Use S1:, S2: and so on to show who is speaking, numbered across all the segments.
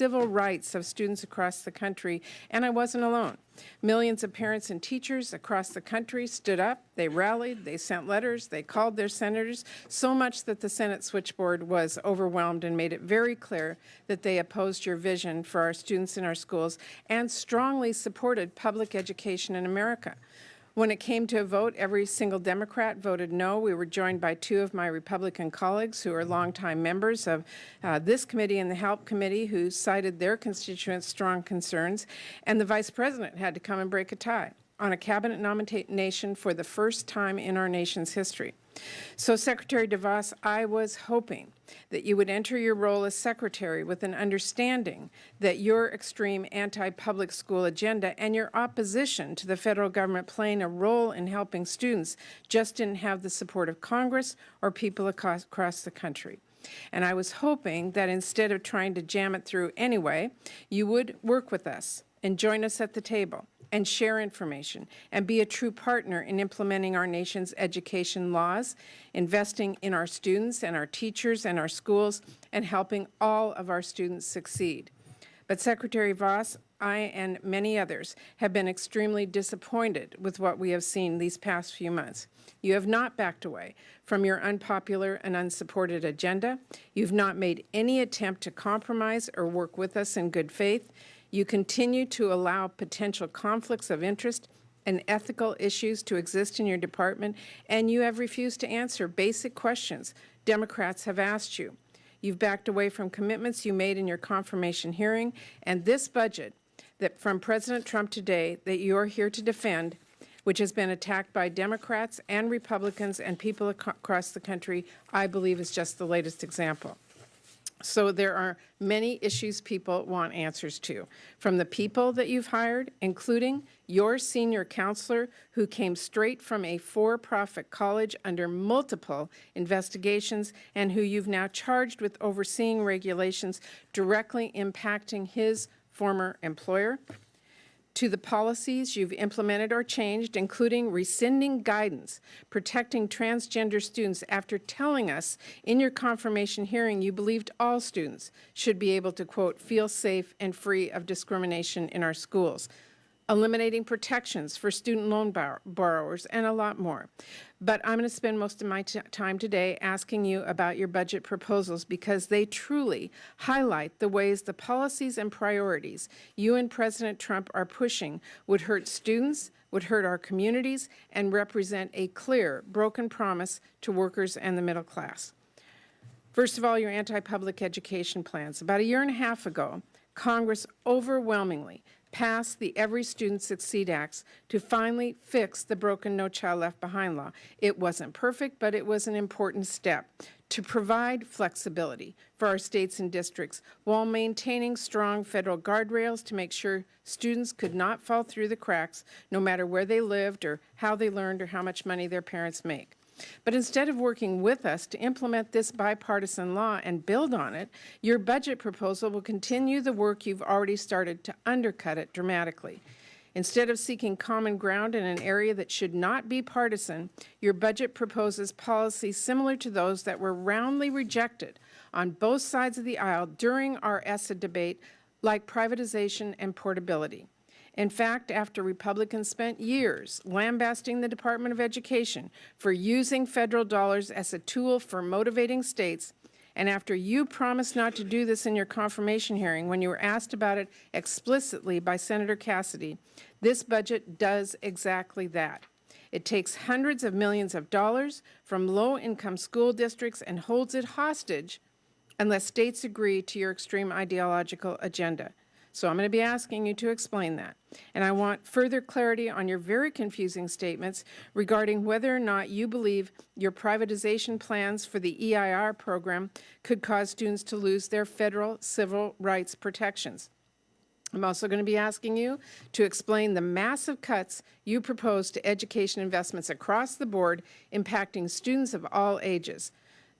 S1: civil rights of students across the country, and I wasn't alone. Millions of parents and teachers across the country stood up, they rallied, they sent letters, they called their senators, so much that the Senate switchboard was overwhelmed and made it very clear that they opposed your vision for our students in our schools and strongly supported public education in America. When it came to a vote, every single Democrat voted no. We were joined by two of my Republican colleagues who are longtime members of this committee and the HELP committee who cited their constituents' strong concerns, and the Vice President had to come and break a tie on a cabinet nomination for the first time in our nation's history. So, Secretary DeVos, I was hoping that you would enter your role as Secretary with an understanding that your extreme anti-public school agenda and your opposition to the federal government playing a role in helping students just didn't have the support of Congress or people across the country. And I was hoping that instead of trying to jam it through anyway, you would work with us and join us at the table and share information, and be a true partner in implementing our nation's education laws, investing in our students and our teachers and our schools, and helping all of our students succeed. But Secretary Voss, I and many others have been extremely disappointed with what we have seen these past few months. You have not backed away from your unpopular and unsupported agenda. You've not made any attempt to compromise or work with us in good faith. You continue to allow potential conflicts of interest and ethical issues to exist in your department, and you have refused to answer basic questions Democrats have asked you. You've backed away from commitments you made in your confirmation hearing, and this budget that from President Trump today that you're here to defend, which has been attacked by Democrats and Republicans and people across the country, I believe is just the latest example. So there are many issues people want answers to, from the people that you've hired, including your senior counselor who came straight from a for-profit college under multiple investigations and who you've now charged with overseeing regulations directly impacting his former employer, to the policies you've implemented or changed, including rescinding guidance protecting transgender students after telling us in your confirmation hearing you believed all students should be able to, quote, feel safe and free of discrimination in our schools, eliminating protections for student loan borrowers, and a lot more. But I'm going to spend most of my time today asking you about your budget proposals because they truly highlight the ways the policies and priorities you and President Trump are pushing would hurt students, would hurt our communities, and represent a clear, broken promise to workers and the middle class. First of all, your anti-public education plans. About a year and a half ago, Congress overwhelmingly passed the Every Student Succeed Acts to finally fix the broken No Child Left Behind law. It wasn't perfect, but it was an important step to provide flexibility for our states and districts while maintaining strong federal guardrails to make sure students could not fall through the cracks no matter where they lived or how they learned or how much money their parents make. But instead of working with us to implement this bipartisan law and build on it, your budget proposal will continue the work you've already started to undercut it dramatically. Instead of seeking common ground in an area that should not be partisan, your budget proposes policies similar to those that were roundly rejected on both sides of the aisle during our ESSA debate, like privatization and portability. In fact, after Republicans spent years lambasting the Department of Education for using federal dollars as a tool for motivating states, and after you promised not to do this in your confirmation hearing when you were asked about it explicitly by Senator Cassidy, this budget does exactly that. It takes hundreds of millions of dollars from low-income school districts and holds it hostage unless states agree to your extreme ideological agenda. So I'm going to be asking you to explain that. And I want further clarity on your very confusing statements regarding whether or not you believe your privatization plans for the EIR program could cause students to lose their federal civil rights protections. I'm also going to be asking you to explain the massive cuts you propose to education investments across the board impacting students of all ages.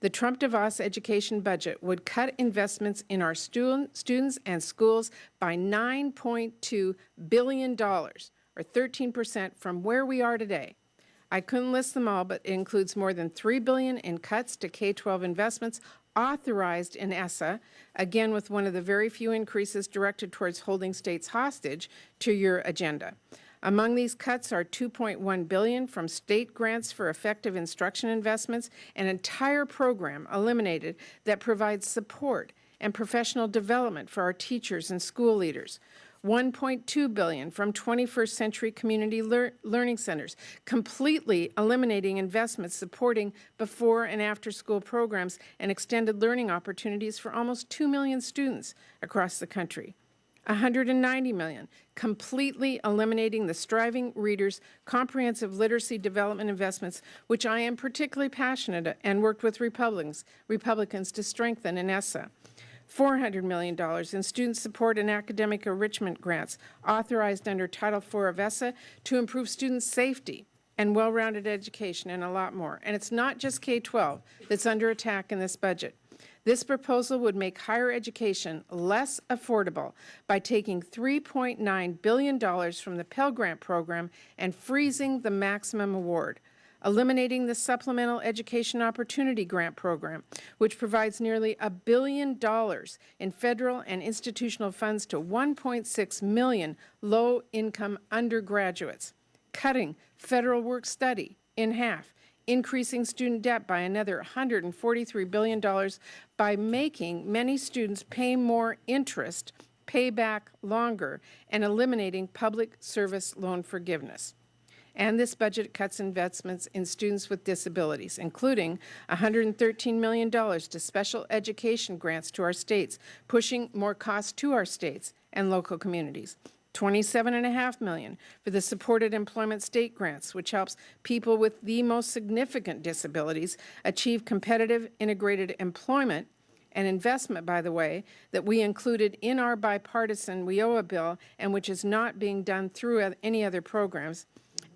S1: The Trump-DeVos education budget would cut investments in our students and schools by $9.2 billion, or 13% from where we are today. I couldn't list them all, but it includes more than $3 billion in cuts to K-12 investments, authorized in ESSA, again with one of the very few increases directed towards holding states hostage, to your agenda. Among these cuts are $2.1 billion from state grants for effective instruction investments, an entire program eliminated that provides support and professional development for our teachers and school leaders. $1.2 billion from 21st Century Community Learning Centers, completely eliminating investments supporting before and after school programs and extended learning opportunities for almost 2 million students across the country. $190 million, completely eliminating the Striving Readers Comprehensive Literacy Development Investments, which I am particularly passionate and worked with Republicans to strengthen in ESSA. $400 million in student support and academic enrichment grants authorized under Title IV of ESSA to improve student safety and well-rounded education, and a lot more. And it's not just K-12 that's under attack in this budget. This proposal would make higher education less affordable by taking $3.9 billion from the Pell Grant program and freezing the maximum award, eliminating the Supplemental Education Opportunity Grant program, which provides nearly $1 billion in federal and institutional funds to 1.6 million low-income undergraduates, cutting federal work study in half, increasing student debt by another $143 billion by making many students pay more interest, pay back longer, and eliminating public service loan forgiveness. And this budget cuts investments in students with disabilities, including $113 million to special education grants to our states, pushing more costs to our states and local communities. $27.5 million for the supported employment state grants, which helps people with the most significant disabilities achieve competitive integrated employment, an investment, by the way, that we included in our bipartisan WIOA bill and which is not being done through any other programs.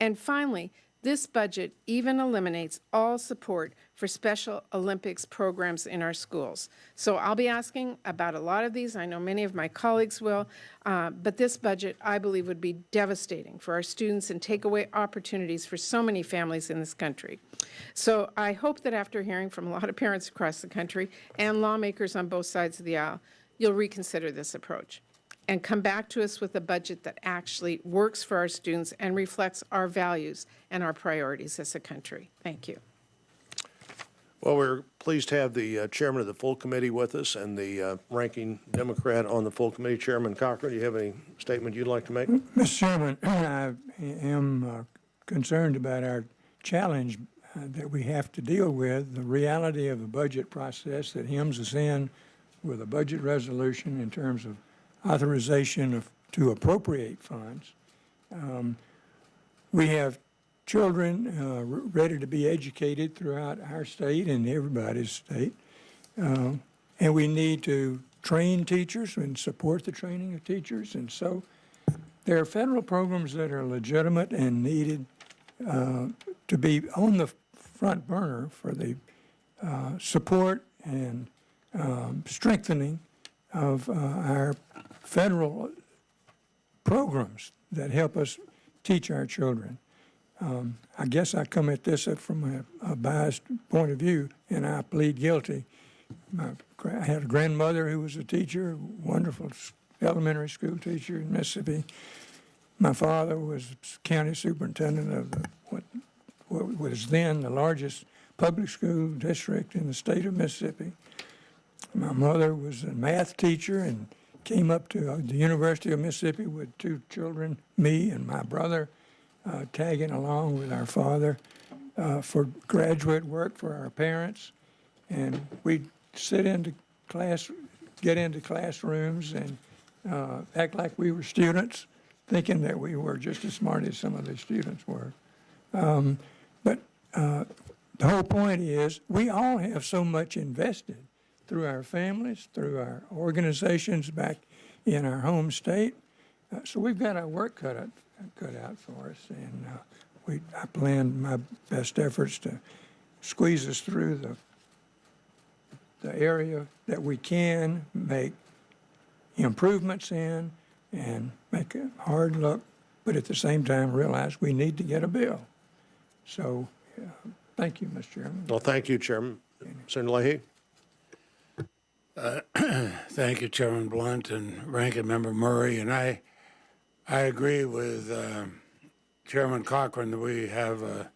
S1: And finally, this budget even eliminates all support for Special Olympics programs in our schools. So I'll be asking about a lot of these. I know many of my colleagues will. But this budget, I believe, would be devastating for our students and take away opportunities for so many families in this country. So I hope that after hearing from a lot of parents across the country and lawmakers on both sides of the aisle, you'll reconsider this approach and come back to us with a budget that actually works for our students and reflects our values and our priorities as a country. Thank you.
S2: Well, we're pleased to have the chairman of the full committee with us and the ranking Democrat on the full committee, Chairman Cochran. Do you have any statement you'd like to make?
S3: Mr. Chairman, I am concerned about our challenge that we have to deal with, the reality of the budget process that hems us in with a budget resolution in terms of authorization to appropriate funds. We have children ready to be educated throughout our state and everybody's state. And we need to train teachers and support the training of teachers. And so there are federal programs that are legitimate and needed to be on the front burner for the support and strengthening of our federal programs that help us teach our children. I guess I come at this from a biased point of view, and I plead guilty. I had a grandmother who was a teacher, wonderful elementary school teacher in Mississippi. My father was county superintendent of what was then the largest public school district in the state of Mississippi. My mother was a math teacher and came up to the University of Mississippi with two children, me and my brother, tagging along with our father for graduate work for our parents. And we'd sit into class, get into classrooms and act like we were students, thinking that we were just as smart as some of the students were. But the whole point is we all have so much invested through our families, through our organizations back in our home state. So we've got our work cut out for us, and I plan my best efforts to squeeze us through the area that we can make improvements in and make a hard look, but at the same time realize we need to get a bill. So thank you, Mr. Chairman.
S2: Well, thank you, Chairman. Senator Leahy.
S4: Thank you, Chairman Blunt and Ranking Member Murray. And I agree with Chairman Cochran that we have a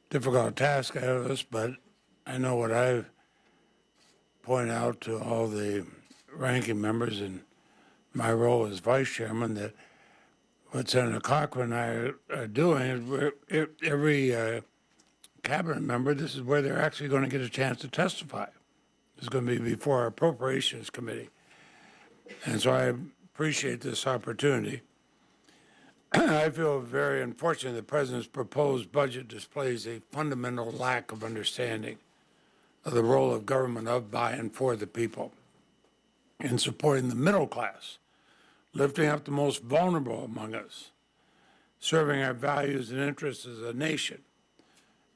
S4: difficult task ahead of us, but I know what I point out to all the ranking members in my role as vice chairman, that what Senator Cochran and I are doing is every cabinet member, this is where they're actually going to get a chance to testify. It's going to be before our Appropriations Committee. And so I appreciate this opportunity. I feel very unfortunate the President's proposed budget displays a fundamental lack of understanding of the role of government of, by, and for the people in supporting the middle class, lifting up the most vulnerable among us, serving our values and interests as a nation.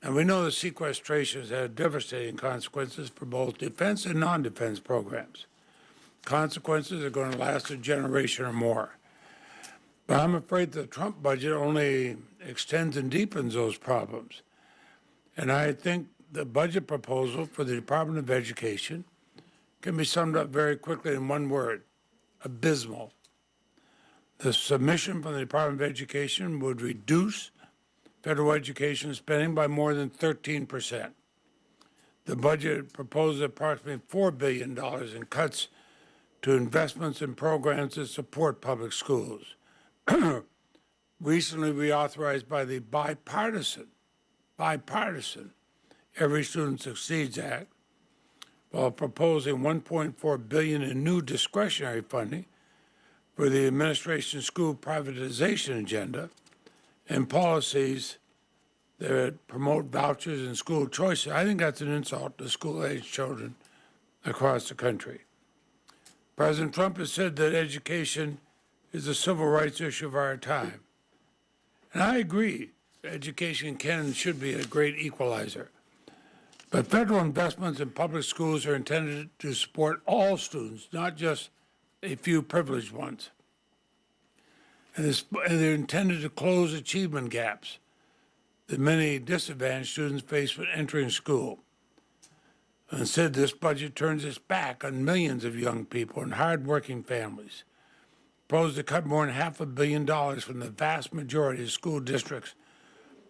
S4: And we know the sequestration has had devastating consequences for both defense and non-defense programs. Consequences are going to last a generation or more. But I'm afraid the Trump budget only extends and deepens those problems. And I think the budget proposal for the Department of Education can be summed up very quickly in one word: abysmal. The submission from the Department of Education would reduce federal education spending by more than 13%. The budget proposes approximately $4 billion in cuts to investments in programs that support public schools. Recently reauthorized by the bipartisan Every Student Succeeds Act, while proposing $1.4 billion in new discretionary funding for the administration's school privatization agenda and policies that promote vouchers and school choices. I think that's an insult to school-age children across the country. President Trump has said that education is a civil rights issue of our time. And I agree, education can and should be a great equalizer. But federal investments in public schools are intended to support all students, not just a few privileged ones. And they're intended to close achievement gaps that many disadvantaged students face when entering school. Instead, this budget turns its back on millions of young people and hardworking families. Proposed to cut more than $500 million from the vast majority of school districts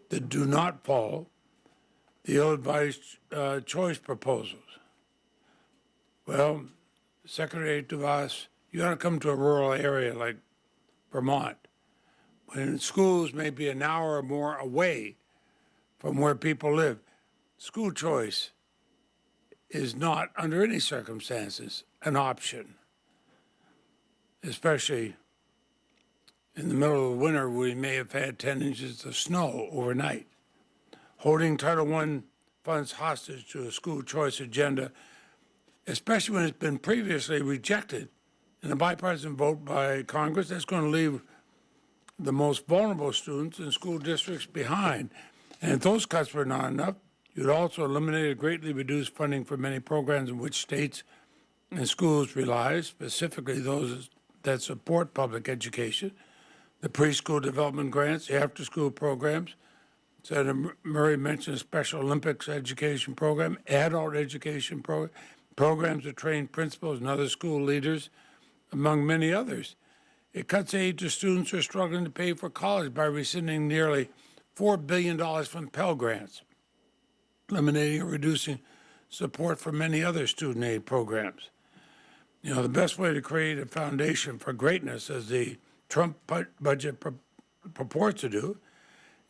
S4: that do not follow the ill-advised choice proposals. Well, Secretary DeVos, you ought to come to a rural area like Vermont, when schools may be an hour or more away from where people live. School choice is not, under any circumstances, an option, especially in the middle of the winter, we may have had 10 inches of snow overnight. Holding Title I funds hostage to a school choice agenda, especially when it's been previously rejected in a bipartisan vote by Congress, that's going to leave the most vulnerable students in school districts behind. And if those cuts were not enough, you'd also eliminate or greatly reduce funding for many programs in which states and schools rely, specifically those that support public education, the preschool development grants, the after-school programs. Senator Murray mentioned a Special Olympics education program, adult education program, programs to train principals and other school leaders, among many others. It cuts aid to students who are struggling to pay for college by rescinding nearly $4 billion from Pell grants, eliminating or reducing support for many other student aid programs. You know, the best way to create a foundation for greatness, as the Trump budget purports to do,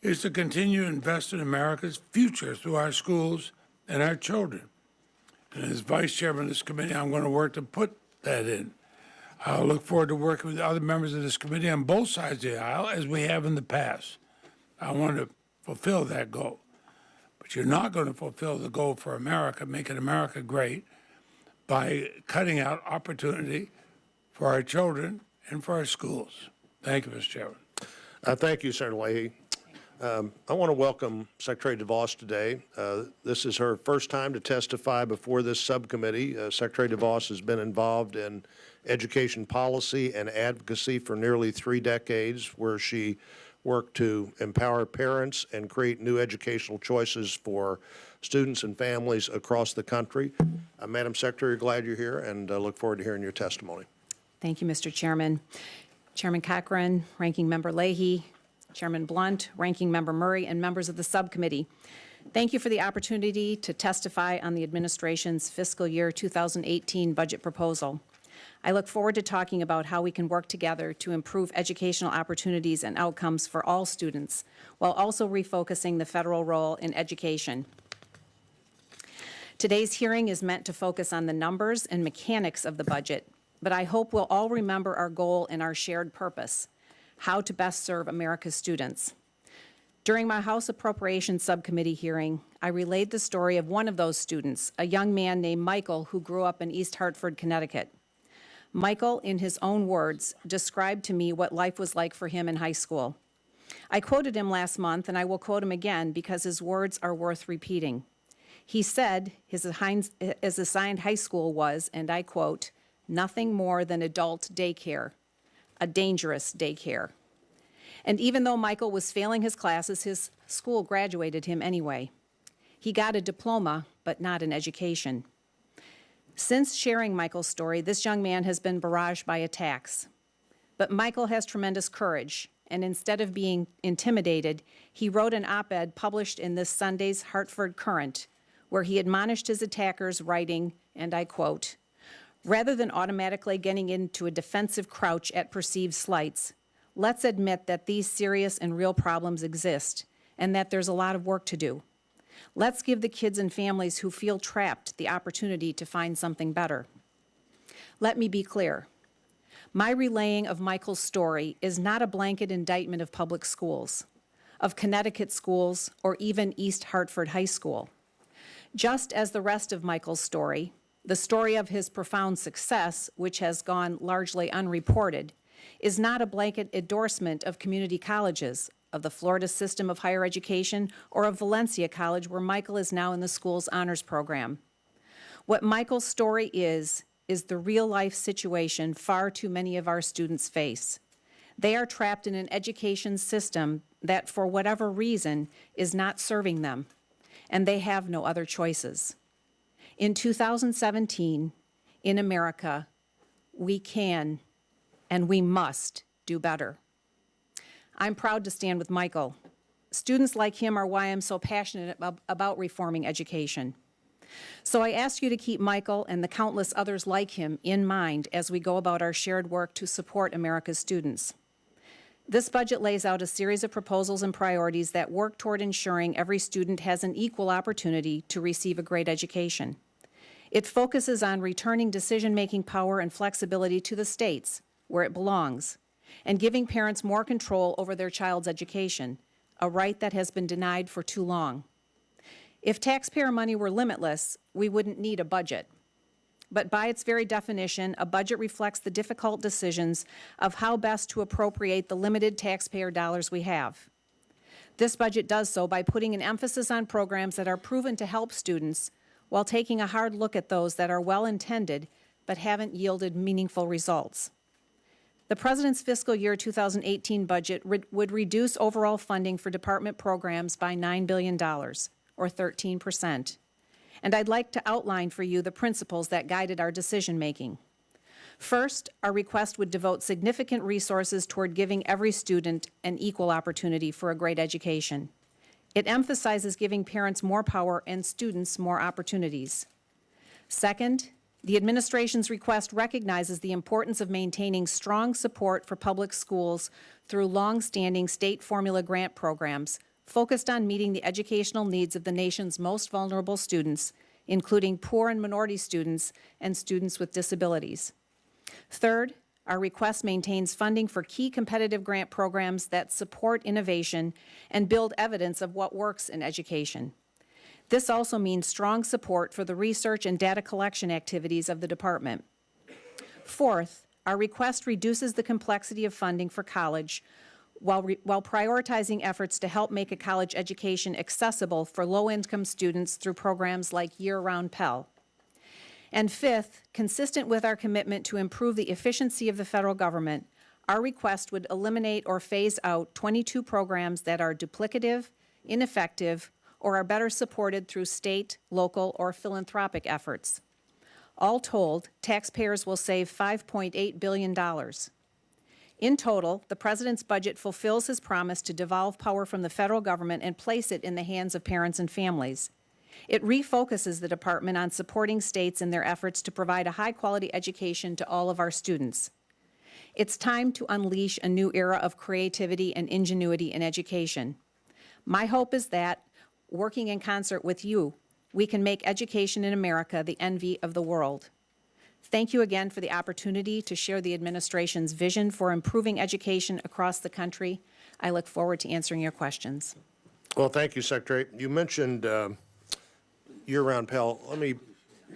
S4: is to continue to invest in America's future through our schools and our children. And as vice chairman of this committee, I'm going to work to put that in. I'll look forward to working with other members of this committee on both sides of the aisle, as we have in the past. I want to fulfill that goal. But you're not going to fulfill the goal for America, making America great, by cutting out opportunity for our children and for our schools. Thank you, Mr. Chairman.
S2: Thank you, Senator Leahy. I want to welcome Secretary DeVos today. This is her first time to testify before this subcommittee. Secretary DeVos has been involved in education policy and advocacy for nearly 3 decades, where she work to empower parents and create new educational choices for students and families across the country. Madam Secretary, glad you're here, and look forward to hearing your testimony.
S5: Thank you, Mr. Chairman. Chairman Cochran, Ranking Member Leahy, Chairman Blunt, Ranking Member Murray, and members of the subcommittee. Thank you for the opportunity to testify on the administration's fiscal year 2018 budget proposal. I look forward to talking about how we can work together to improve educational opportunities and outcomes for all students, while also refocusing the federal role in education. Today's hearing is meant to focus on the numbers and mechanics of the budget, but I hope we'll all remember our goal and our shared purpose, how to best serve America's students. During my House Appropriations Subcommittee hearing, I relayed the story of one of those students, a young man named Michael who grew up in East Hartford, Connecticut. Michael, in his own words, described to me what life was like for him in high school. I quoted him last month, and I will quote him again because his words are worth repeating. He said his assigned high school was, and I quote, "nothing more than adult daycare, a dangerous daycare." And even though Michael was failing his classes, his school graduated him anyway. He got a diploma, but not an education. Since sharing Michael's story, this young man has been barraged by attacks. But Michael has tremendous courage, and instead of being intimidated, he wrote an op-ed published in this Sunday's Hartford Courant, where he admonished his attackers, writing, and I quote, "Rather than automatically getting into a defensive crouch at perceived slights, let's admit that these serious and real problems exist and that there's a lot of work to do. Let's give the kids and families who feel trapped the opportunity to find something better." Let me be clear. My relaying of Michael's story is not a blanket indictment of public schools, of Connecticut schools, or even East Hartford High School. Just as the rest of Michael's story, the story of his profound success, which has gone largely unreported, is not a blanket endorsement of community colleges, of the Florida system of higher education, or of Valencia College, where Michael is now in the school's honors program. What Michael's story is the real-life situation far too many of our students face. They are trapped in an education system that, for whatever reason, is not serving them, and they have no other choices. In 2017, in America, we can and we must do better. I'm proud to stand with Michael. Students like him are why I'm so passionate about reforming education. So I ask you to keep Michael and the countless others like him in mind as we go about our shared work to support America's students. This budget lays out a series of proposals and priorities that work toward ensuring every student has an equal opportunity to receive a great education. It focuses on returning decision-making power and flexibility to the states, where it belongs, and giving parents more control over their child's education, a right that has been denied for too long. If taxpayer money were limitless, we wouldn't need a budget. But by its very definition, a budget reflects the difficult decisions of how best to appropriate the limited taxpayer dollars we have. This budget does so by putting an emphasis on programs that are proven to help students while taking a hard look at those that are well-intended but haven't yielded meaningful results. The President's fiscal year 2018 budget would reduce overall funding for department programs by $9 billion, or 13%. And I'd like to outline for you the principles that guided our decision-making. First, our request would devote significant resources toward giving every student an equal opportunity for a great education. It emphasizes giving parents more power and students more opportunities. Second, the administration's request recognizes the importance of maintaining strong support for public schools through long-standing state formula grant programs focused on meeting the educational needs of the nation's most vulnerable students, including poor and minority students and students with disabilities. Third, our request maintains funding for key competitive grant programs that support innovation and build evidence of what works in education. This also means strong support for the research and data collection activities of the department. Fourth, our request reduces the complexity of funding for college while prioritizing efforts to help make a college education accessible for low-income students through programs like year-round Pell. And fifth, consistent with our commitment to improve the efficiency of the federal government, Our request would eliminate or phase out 22 programs that are duplicative, ineffective, or are better supported through state, local, or philanthropic efforts. All told, taxpayers will save $5.8 billion. In total, the President's budget fulfills his promise to devolve power from the federal government and place it in the hands of parents and families. It refocuses the department on supporting states in their efforts to provide a high-quality education to all of our students. It's time to unleash a new era of creativity and ingenuity in education. My hope is that, working in concert with you, we can make education in America the envy of the world. Thank you again for the opportunity to share the administration's vision for improving education across the country. I look forward to answering your questions.
S2: Well, thank you, Secretary. You mentioned year-round Pell. Let me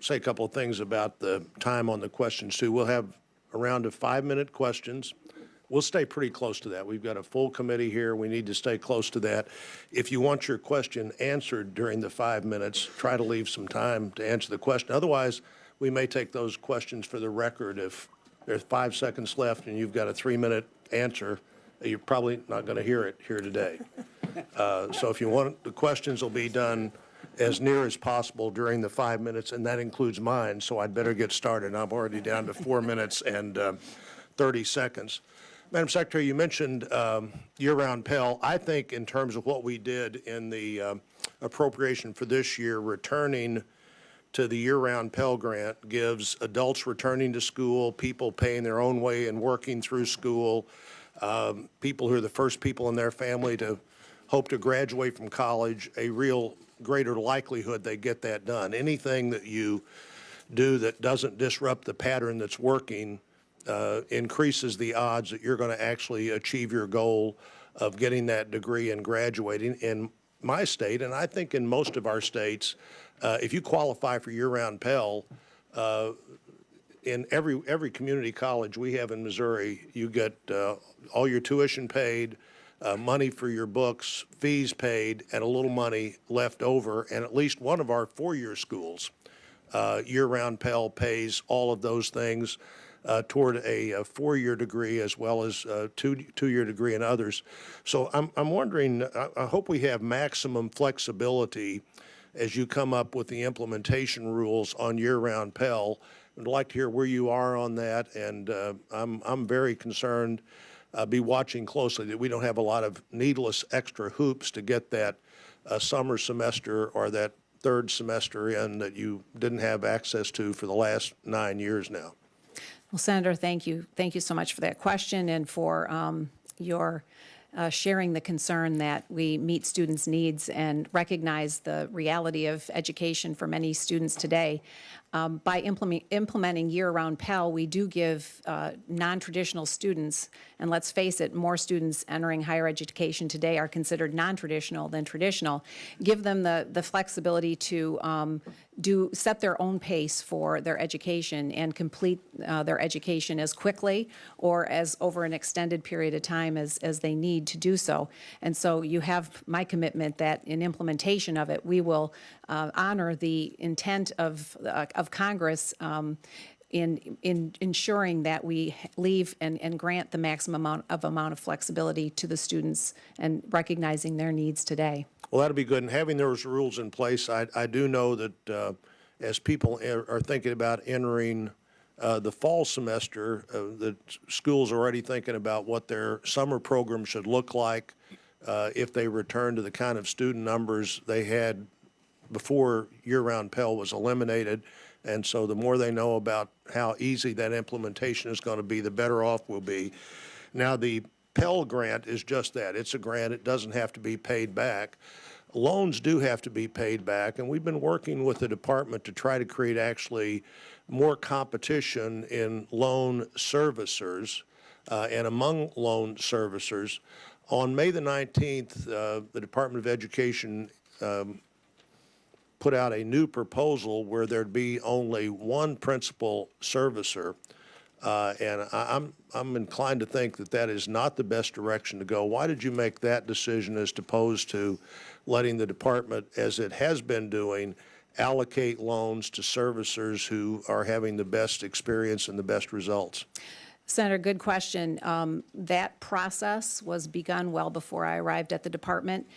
S2: say a couple of things about the time on the questions, too. We'll have a round of 5-minute questions. We'll stay pretty close to that. We've got a full committee here. We need to stay close to that. If you want your question answered during the 5 minutes, try to leave some time to answer the question. Otherwise, we may take those questions for the record. If there's 5 seconds left and you've got a 3-minute answer, you're probably not going to hear it here today. So if you want, the questions will be done as near as possible during the 5 minutes, and that includes mine, so I'd better get started. I'm already down to 4 minutes and 30 seconds. Madam Secretary, you mentioned year-round Pell. I think in terms of what we did in the appropriation for this year, returning to the year-round Pell Grant gives adults returning to school, people paying their own way and working through school, people who are the first people in their family to hope to graduate from college, a real greater likelihood they get that done. Anything that you do that doesn't disrupt the pattern that's working increases the odds that you're going to actually achieve your goal of getting that degree and graduating. In my state, and I think in most of our states, if you qualify for year-round Pell, in every community college we have in Missouri, you get all your tuition paid, money for your books, fees paid, and a little money left over. And at least one of our four-year schools, year-round Pell pays all of those things toward a four-year degree as well as a two-year degree in others. So I'm wondering, I hope we have maximum flexibility as you come up with the implementation rules on year-round Pell. I'd like to hear where you are on that, and I'm very concerned. Be watching closely that we don't have a lot of needless extra hoops to get that summer semester or that third semester in that you didn't have access to for the last 9 years now.
S5: Well, Senator, thank you. Thank you so much for that question and for your sharing the concern that we meet students' needs and recognize the reality of education for many students today. By implementing year-round Pell, we do give non-traditional students, and let's face it, more students entering higher education today are considered non-traditional than traditional, give them the flexibility to set their own pace for their education and complete their education as quickly or as over an extended period of time as they need to do so. And so you have my commitment that in implementation of it, we will honor the intent of Congress in ensuring that we leave and grant the maximum amount of flexibility to the students and recognizing their needs today.
S2: Well, that'll be good. And having those rules in place, I do know that as people are thinking about entering the fall semester, the schools are already thinking about what their summer program should look like if they return to the kind of student numbers they had before year-round Pell was eliminated. And so the more they know about how easy that implementation is going to be, the better off we'll be. Now, the Pell grant is just that. It's a grant. It doesn't have to be paid back. Loans do have to be paid back, and we've been working with the department to try to create actually more competition in loan servicers and among loan servicers. On May the 19th, the Department of Education put out a new proposal where there'd be only one principal servicer. And I'm inclined to think that that is not the best direction to go. Why did you make that decision as opposed to letting the department, as it has been doing, allocate loans to servicers who are having the best experience and the best results?
S5: Senator, good question. That process was begun well before I arrived at the department.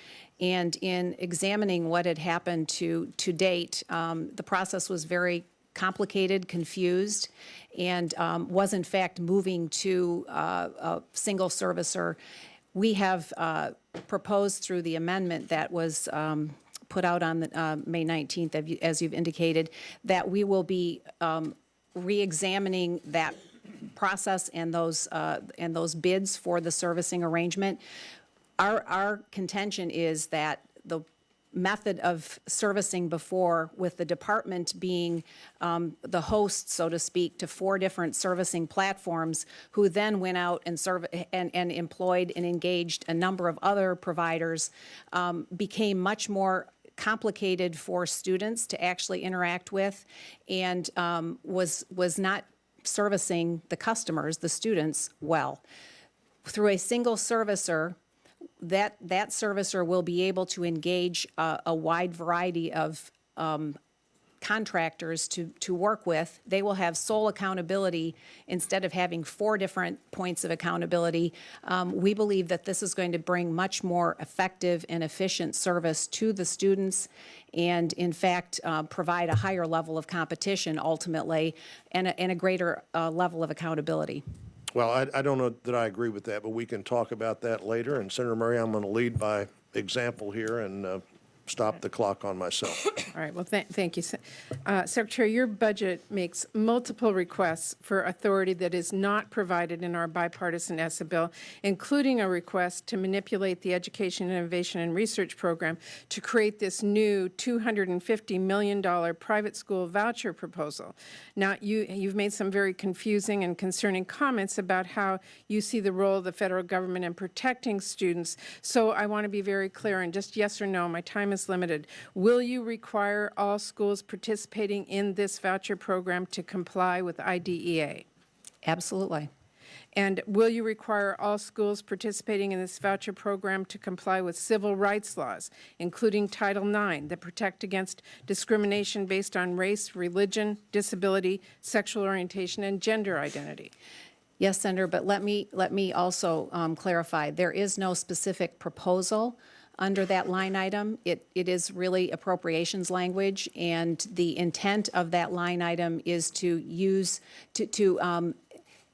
S5: And in examining what had happened to date, the process was very complicated, confused, and was in fact moving to a single servicer. We have proposed through the amendment that was put out on the, May 19th, as you've indicated, that we will be re-examining that process and those bids for the servicing arrangement. Our contention is that the method of servicing before, with the department being the host, so to speak, to 4 different servicing platforms, who then went out and employed and engaged a number of other providers, became much more complicated for students to actually interact with, and was not servicing the customers, the students, well. Through a single servicer, that servicer will be able to engage a wide variety of contractors to work with. They will have sole accountability instead of having 4 different points of accountability. We believe that this is going to bring much more effective and efficient service to the students, and in fact provide a higher level of competition ultimately, and a greater level of accountability.
S2: Well, I don't know that I agree with that, but we can talk about that later. And Senator Murray, I'm going to lead by example here and stop the clock on myself.
S1: All right, well, thank you. Secretary, your budget makes multiple requests for authority that is not provided in our bipartisan ESSA bill, including a request to manipulate the Education, Innovation, and Research Program to create this new $250 million private school voucher proposal. Now, you've made some very confusing and concerning comments about how you see the role of the federal government in protecting students. So I want to be very clear, and just yes or no, my time is limited. Will you require all schools participating in this voucher program to comply with IDEA?
S5: Absolutely.
S1: And will you require all schools participating in this voucher program to comply with civil rights laws, including Title IX, that protect against discrimination based on race, religion, disability, sexual orientation, and gender identity?
S5: Yes, Senator, but let me also clarify. There is no specific proposal under that line item. It is really appropriations language, and the intent of that line item is to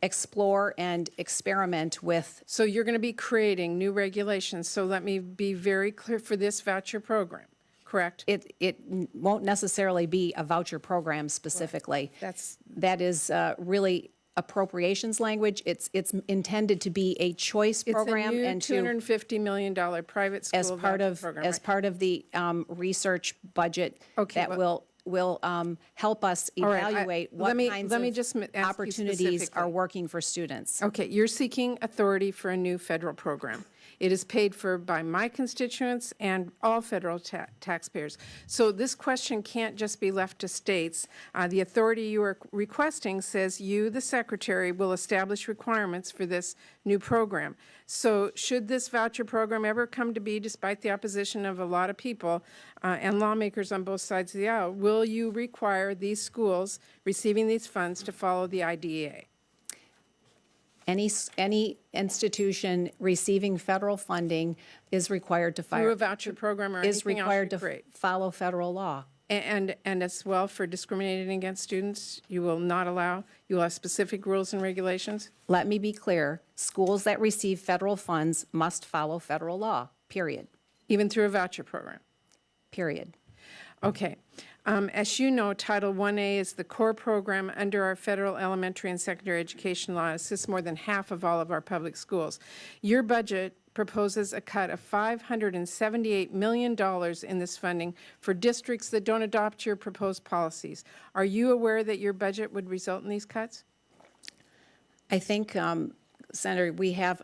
S5: explore and experiment with.
S1: So you're going to be creating new regulations. So let me be very clear for this voucher program, correct?
S5: It won't necessarily be a voucher program specifically. That is really appropriations language. It's intended to be a choice program, and
S1: it's a new $250 million private school voucher program.
S5: as part of the research budget that will help us evaluate what kinds of opportunities are working for students.
S1: Okay, you're seeking authority for a new federal program. It is paid for by my constituents and all federal taxpayers. So this question can't just be left to states. The authority you are requesting says you, the Secretary, will establish requirements for this new program. So should this voucher program ever come to be, despite the opposition of a lot of people and lawmakers on both sides of the aisle, will you require these schools receiving these funds to follow the IDEA?
S5: Any institution receiving federal funding is required to
S1: Through a voucher program or anything else you create.
S5: Follow federal law.
S1: And as well, for discriminating against students, you will not allow, you will have specific rules and regulations?
S5: Let me be clear. Schools that receive federal funds must follow federal law, period.
S1: Even through a voucher program?
S5: Period.
S1: Okay. As you know, Title 1A is the core program under our federal elementary and secondary education law. It assists more than half of all of our public schools. Your budget proposes a cut of $578 million in this funding for districts that don't adopt your proposed policies. Are you aware that your budget would result in these cuts?
S5: I think, Senator, we have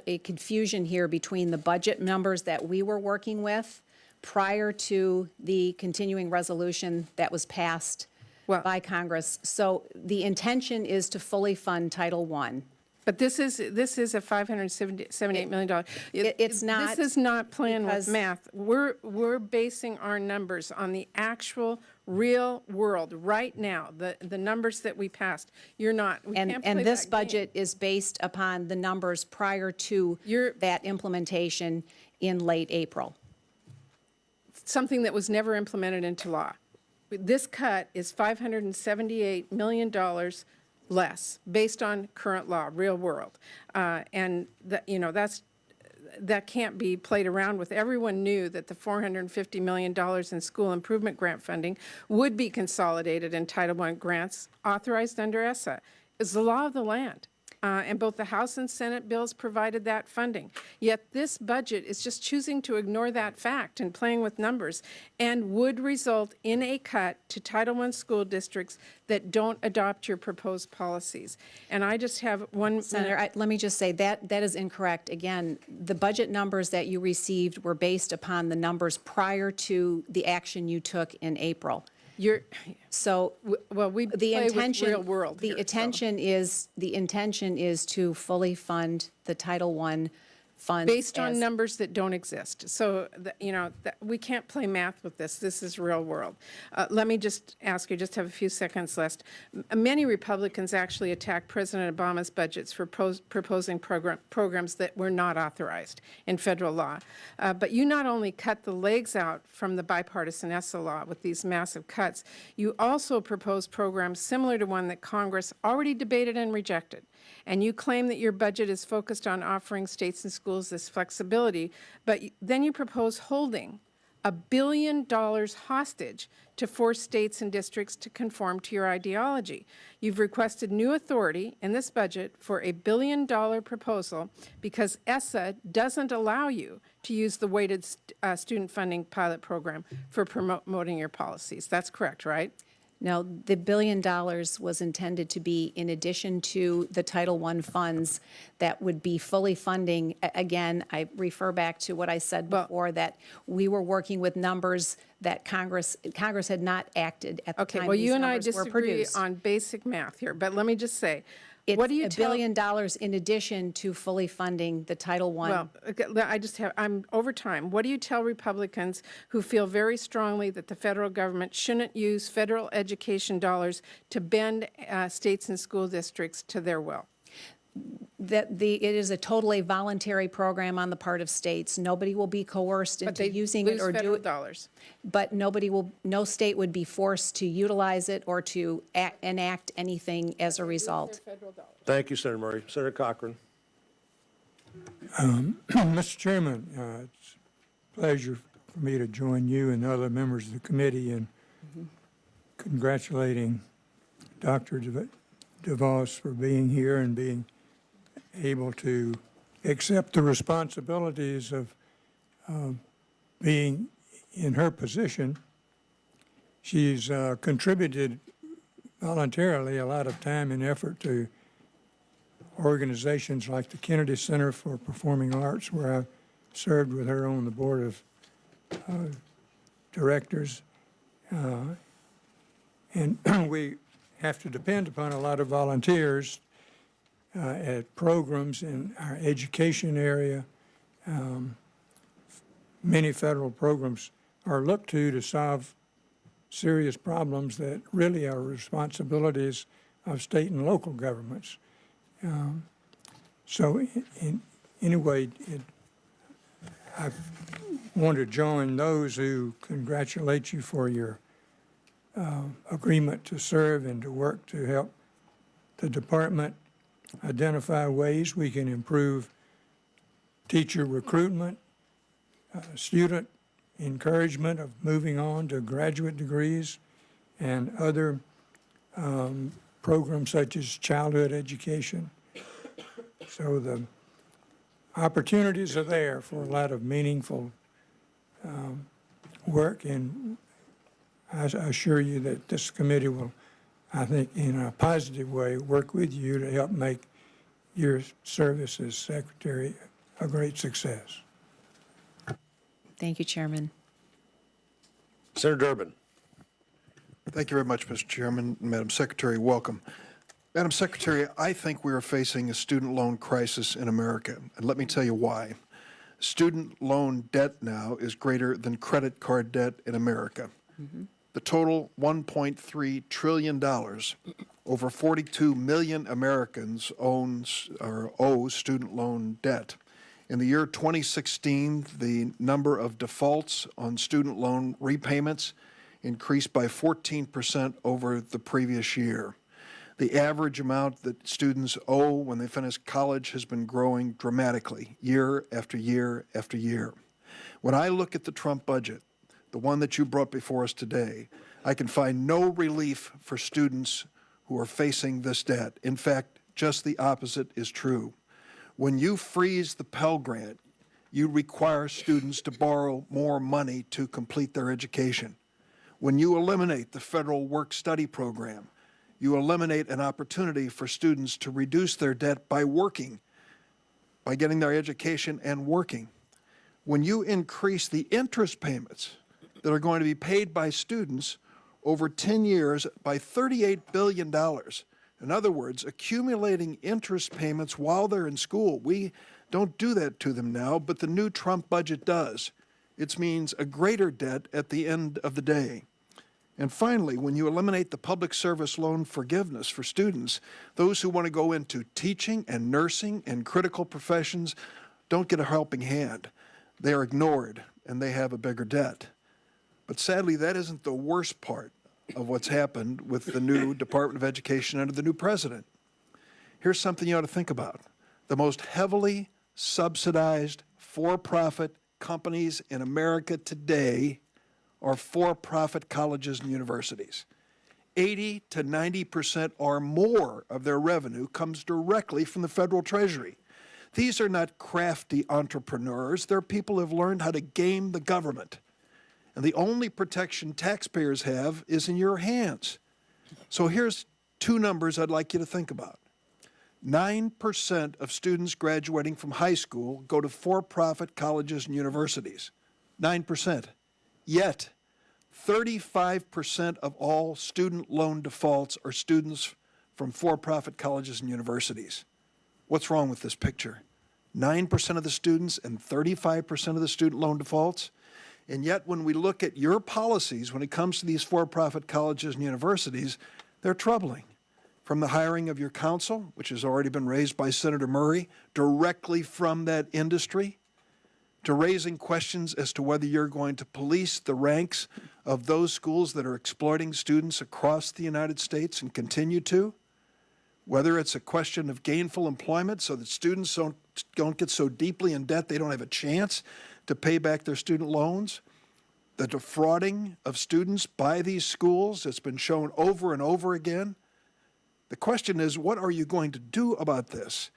S5: a confusion here between the budget numbers that we were working with prior to the continuing resolution that was passed by Congress. So the intention is to fully fund Title I.
S1: But this is a $578 million.
S5: It's not.
S1: This is not playing with math. We're basing our numbers on the actual real world, right now, the numbers that we passed. You're not. We can't play
S5: And this
S1: that game.
S5: budget is based upon the numbers prior to that implementation in late April.
S1: Something that was never implemented into law. This cut is $578 million less, based on current law, real world. And that can't be played around with. Everyone knew that the $450 million in school improvement grant funding would be consolidated in Title I grants authorized under ESSA. It's the law of the land. And both the House and Senate bills provided that funding. Yet this budget is just choosing to ignore that fact and playing with numbers, and would result in a cut to Title I school districts that don't adopt your proposed policies. And I just have one
S5: Senator, let me just say that is incorrect. Again, the budget numbers that you received were based upon the numbers prior to the action you took in April. So
S1: well, we play with real world
S5: The
S1: here,
S5: intention is to fully fund the Title I funds.
S1: based on numbers that don't exist. So, we can't play math with this. This is real world. Let me just ask you, just have a few seconds left. Many Republicans actually attacked President Obama's budgets for proposing programs that were not authorized in federal law. But you not only cut the legs out from the bipartisan ESSA law with these massive cuts, you also proposed programs similar to one that Congress already debated and rejected. And you claim that your budget is focused on offering states and schools this flexibility, but then you propose holding $1 billion hostage to force states and districts to conform to your ideology. You've requested new authority in this budget for a $1 billion proposal because ESSA doesn't allow you to use the weighted student funding pilot program for promoting your policies. That's correct, right?
S5: No, the $1 billion was intended to be in addition to the Title I funds that would be fully funding. Again, I refer back to what I said before, that we were working with numbers that Congress had not acted at the time
S1: Okay, well,
S5: these
S1: you and I
S5: numbers were
S1: disagree
S5: produced.
S1: on basic math here, but let me just say,
S5: It's
S1: what do you
S5: $1 billion in addition to fully funding the Title I.
S1: Well, okay, I'm over time. What do you tell Republicans who feel very strongly that the federal government shouldn't use federal education dollars to bend states and school districts to their will?
S5: That it is a totally voluntary program on the part of states. Nobody will be coerced
S1: But
S5: into
S1: they
S5: using
S1: lose
S5: it or do
S1: federal
S5: it.
S1: dollars.
S5: But no state would be forced to utilize it or to enact anything as a result.
S2: Thank you, Senator Murray. Senator Cochran.
S3: Mr. Chairman, it's a pleasure for me to join you and other members of the committee in congratulating Dr. DeVos for being here and being able to accept the responsibilities of being in her position. She's contributed voluntarily a lot of time and effort to organizations like the Kennedy Center for Performing Arts, where I served with her on the board of directors. And we have to depend upon a lot of volunteers at programs in our education area. Many federal programs are looked to solve serious problems that really are responsibilities of state and local governments. So anyway, I want to join those who congratulate you for your agreement to serve and to work to help the department identify ways we can improve teacher recruitment, student encouragement of moving on to graduate degrees, and other programs such as childhood education. So the opportunities are there for a lot of meaningful work, and I assure you that this committee will, I think, in a positive way, work with you to help make your service as Secretary a great success.
S5: Thank you, Chairman.
S2: Senator Durbin.
S6: Thank you very much, Mr. Chairman. Madam Secretary, welcome. Madam Secretary, I think we are facing a student loan crisis in America, and let me tell you why. Student loan debt now is greater than credit card debt in America. The total $1.3 trillion. Over 42 million Americans owe student loan debt. In the year 2016, the number of defaults on student loan repayments increased by 14% over the previous year. The average amount that students owe when they finish college has been growing dramatically, year after year after year. When I look at the Trump budget, the one that you brought before us today, I can find no relief for students who are facing this debt. In fact, just the opposite is true. When you freeze the Pell Grant, you require students to borrow more money to complete their education. When you eliminate the federal work-study program, you eliminate an opportunity for students to reduce their debt by working, by getting their education and working. When you increase the interest payments that are going to be paid by students over 10 years by $38 billion, in other words, accumulating interest payments while they're in school. We don't do that to them now, but the new Trump budget does. It means a greater debt at the end of the day. And finally, when you eliminate the public service loan forgiveness for students, those who want to go into teaching and nursing and critical professions don't get a helping hand. They are ignored, and they have a bigger debt. But sadly, that isn't the worst part of what's happened with the new Department of Education under the new president. Here's something you ought to think about. The most heavily subsidized for-profit companies in America today are for-profit colleges and universities. 80 to 90% or more of their revenue comes directly from the federal treasury. These are not crafty entrepreneurs. They're people who have learned how to game the government. And the only protection taxpayers have is in your hands. So here's two numbers I'd like you to think about. 9% of students graduating from high school go to for-profit colleges and universities. 9%. Yet, 35% of all student loan defaults are students from for-profit colleges and universities. What's wrong with this picture? 9% of the students and 35% of the student loan defaults? And yet, when we look at your policies when it comes to these for-profit colleges and universities, they're troubling. From the hiring of your counsel, which has already been raised by Senator Murray, directly from that industry, to raising questions as to whether you're going to police the ranks of those schools that are exploiting students across the United States and continue to, whether it's a question of gainful employment so that students don't get so deeply in debt they don't have a chance to pay back their student loans, the defrauding of students by these schools that's been shown over and over again. The question is, what are you going to do about this?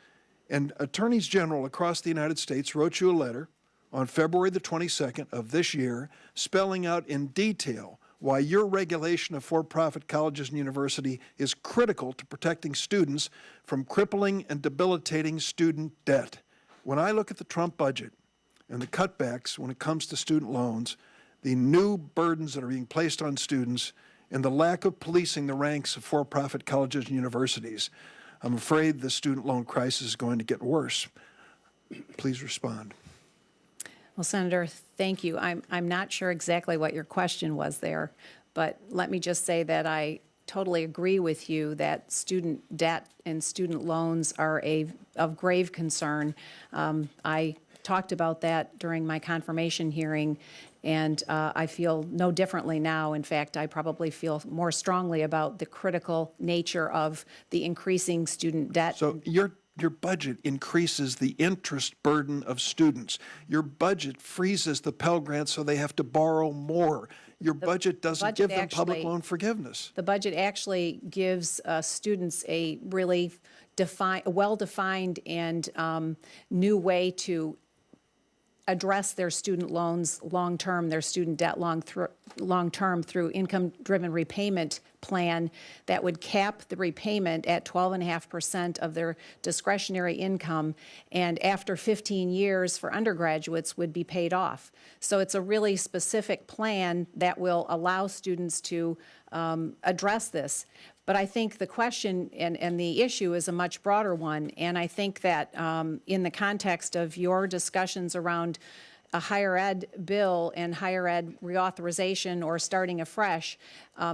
S6: And attorneys general across the United States wrote you a letter on February the 22nd of this year, spelling out in detail why your regulation of for-profit colleges and universities is critical to protecting students from crippling and debilitating student debt. When I look at the Trump budget and the cutbacks when it comes to student loans, the new burdens that are being placed on students, and the lack of policing the ranks of for-profit colleges and universities, I'm afraid the student loan crisis is going to get worse. Please respond.
S5: Well, Senator, thank you. I'm not sure exactly what your question was there, but let me just say that I totally agree with you that student debt and student loans are of grave concern. I talked about that during my confirmation hearing, and I feel no differently now. In fact, I probably feel more strongly about the critical nature of the increasing student debt.
S6: So your budget increases the interest burden of students. Your budget freezes the Pell Grant so they have to borrow more. Your budget doesn't give them public loan forgiveness.
S5: The budget actually gives students a really well-defined and new way to address their student loans long-term, their student debt long-term through income-driven repayment plan that would cap the repayment at 12.5% of their discretionary income, and after 15 years for undergraduates would be paid off. So it's a really specific plan that will allow students to address this. But I think the question and the issue is a much broader one, and I think that in the context of your discussions around a higher ed bill and higher ed reauthorization or starting afresh,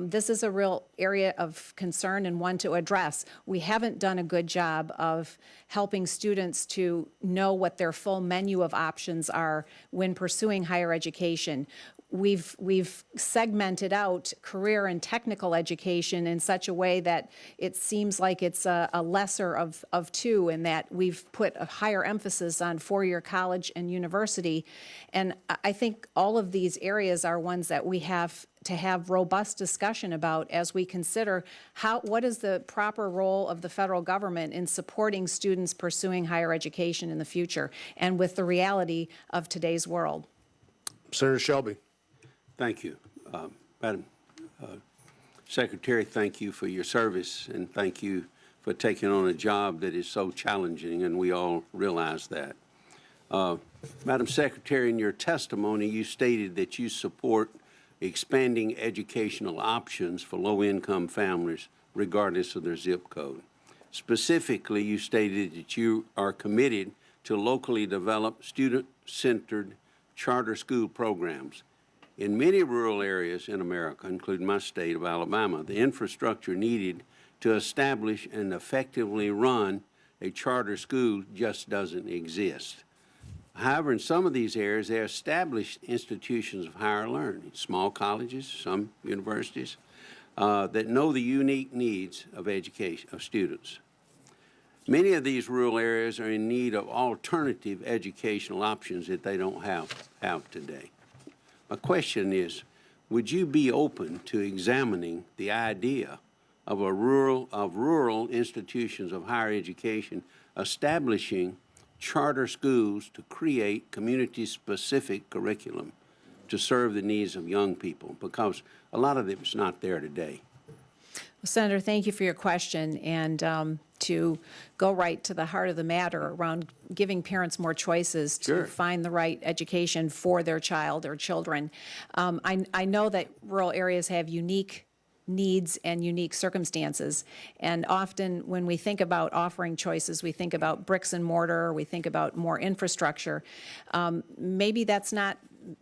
S5: this is a real area of concern and one to address. We haven't done a good job of helping students to know what their full menu of options are when pursuing higher education. We've segmented out career and technical education in such a way that it seems like it's a lesser of two, and that we've put a higher emphasis on four-year college and university. And I think all of these areas are ones that we have to have robust discussion about as we consider what is the proper role of the federal government in supporting students pursuing higher education in the future and with the reality of today's world.
S2: Senator Shelby.
S7: Thank you. Madam Secretary, thank you for your service, and thank you for taking on a job that is so challenging, and we all realize that. Madam Secretary, in your testimony, you stated that you support expanding educational options for low-income families, regardless of their zip code. Specifically, you stated that you are committed to locally developed, student-centered charter school programs. In many rural areas in America, including my state of Alabama, the infrastructure needed to establish and effectively run a charter school just doesn't exist. However, in some of these areas, there are established institutions of higher learning, small colleges, some universities, that know the unique needs of education, of students. Many of these rural areas are in need of alternative educational options that they don't have today. My question is, would you be open to examining the idea of rural institutions of higher education establishing charter schools to create community-specific curriculum to serve the needs of young people? Because a lot of it is not there today.
S5: Well, Senator, thank you for your question, and to go right to the heart of the matter around giving parents more choices to
S7: Sure.
S5: find the right education for their child or children. I know that rural areas have unique needs and unique circumstances, and often when we think about offering choices, we think about bricks and mortar, we think about more infrastructure. Maybe that's not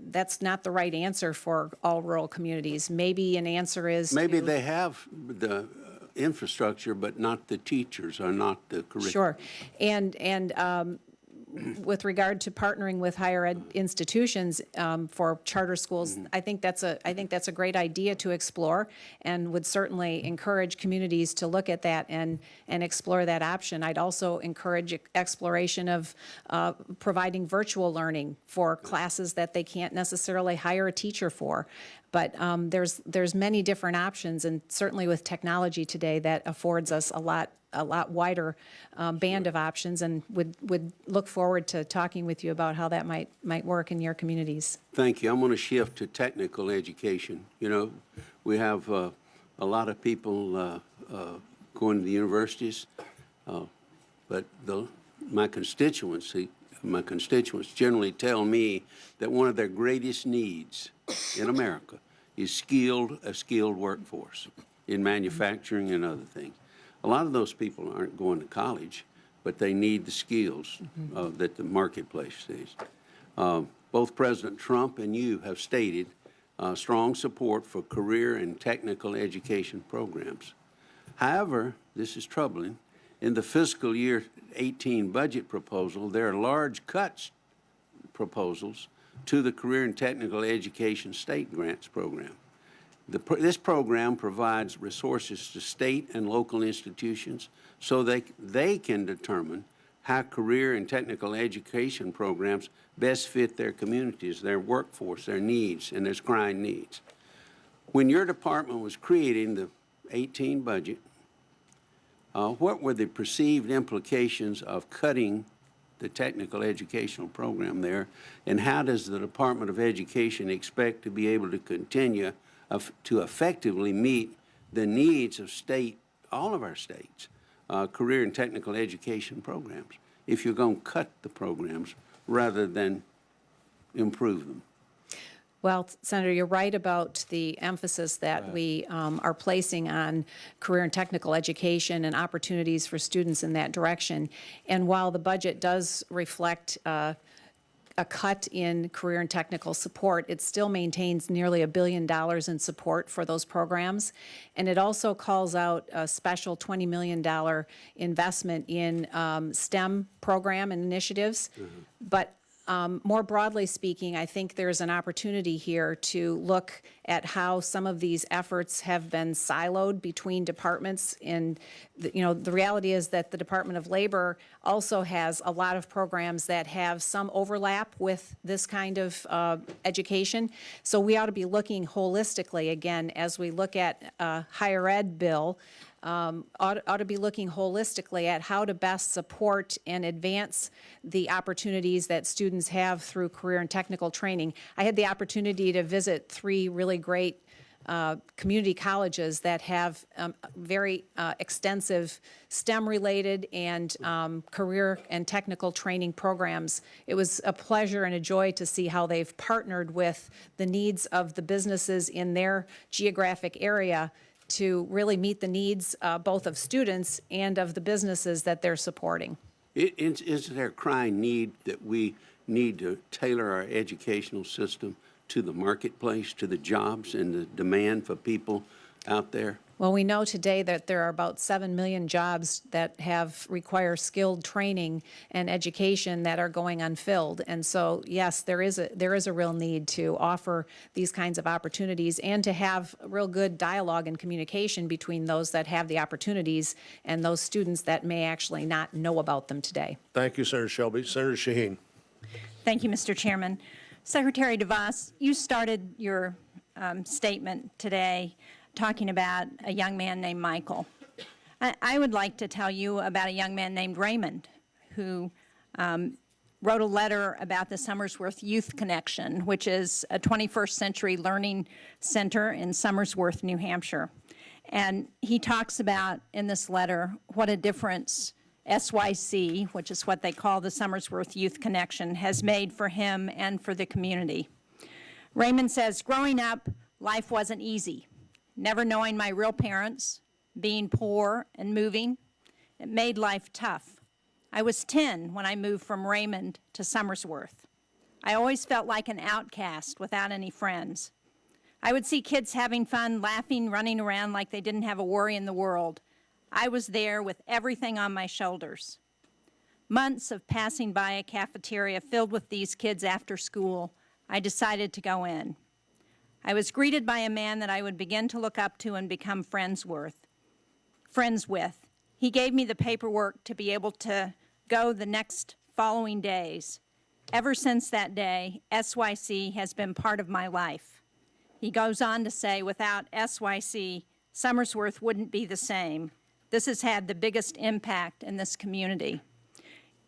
S5: the right answer for all rural communities. Maybe an answer is
S7: Maybe
S5: to,
S7: they have the infrastructure, but not the teachers or not the curriculum.
S5: Sure. And with regard to partnering with higher ed institutions for charter schools, I think that's a great idea to explore, and would certainly encourage communities to look at that and explore that option. I'd also encourage exploration of providing virtual learning for classes that they can't necessarily hire a teacher for. But there's many different options, and certainly with technology today, that affords us a lot wider band of options, and would look forward to talking with you about how that might work in your communities.
S7: Thank you. I'm going to shift to technical education. You know, we have a lot of people going to the universities, but my constituents generally tell me that one of their greatest needs in America is a skilled workforce in manufacturing and other things. A lot of those people aren't going to college, but they need the skills that the marketplace sees. Both President Trump and you have stated strong support for career and technical education programs. However, this is troubling. In the fiscal year 18 budget proposal, there are large cuts proposals to the Career and Technical Education State Grants Program. This program provides resources to state and local institutions so they can determine how career and technical education programs best fit their communities, their workforce, their needs, and their crying needs. When your department was creating the 18 budget, what were the perceived implications of cutting the technical educational program there, and how does the Department of Education expect to be able to continue to effectively meet the needs of all of our states, career and technical education programs, if you're going to cut the programs rather than improve them?
S5: Well, Senator, you're right about the emphasis that we are placing on career and technical education and opportunities for students in that direction. And while the budget does reflect a cut in career and technical support, it still maintains nearly $1 billion in support for those programs. And it also calls out a special $20 million investment in STEM program and initiatives. But more broadly speaking, I think there's an opportunity here to look at how some of these efforts have been siloed between departments. And, the reality is that the Department of Labor also has a lot of programs that have some overlap with this kind of education. So we ought to be looking holistically, again, as we look at a higher ed bill, ought to be looking holistically at how to best support and advance the opportunities that students have through career and technical training. I had the opportunity to visit 3 really great community colleges that have very extensive STEM-related and career and technical training programs. It was a pleasure and a joy to see how they've partnered with the needs of the businesses in their geographic area to really meet the needs both of students and of the businesses that they're supporting.
S7: Is there a crying need that we need to tailor our educational system to the marketplace, to the jobs and the demand for people out there?
S5: Well, we know today that there are about 7 million jobs that require skilled training and education that are going unfilled. And so, yes, there is a real need to offer these kinds of opportunities and to have real good dialogue and communication between those that have the opportunities and those students that may actually not know about them today.
S2: Thank you, Senator Shelby. Senator Shaheen.
S8: Thank you, Mr. Chairman. Secretary DeVos, you started your statement today talking about a young man named Michael. I would like to tell you about a young man named Raymond who wrote a letter about the Somersworth Youth Connection, which is a 21st century learning center in Somersworth, New Hampshire. And he talks about in this letter what a difference SYC, which is what they call the Somersworth Youth Connection, has made for him and for the community. Raymond says, growing up, life wasn't easy. Never knowing my real parents, being poor and moving, it made life tough. I was 10 when I moved from Raymond to Somersworth. I always felt like an outcast without any friends. I would see kids having fun, laughing, running around like they didn't have a worry in the world. I was there with everything on my shoulders. Months of passing by a cafeteria filled with these kids after school, I decided to go in. I was greeted by a man that I would begin to look up to and become friends with. He gave me the paperwork to be able to go the next following days. Ever since that day, SYC has been part of my life. He goes on to say, without SYC, Somersworth wouldn't be the same. This has had the biggest impact in this community.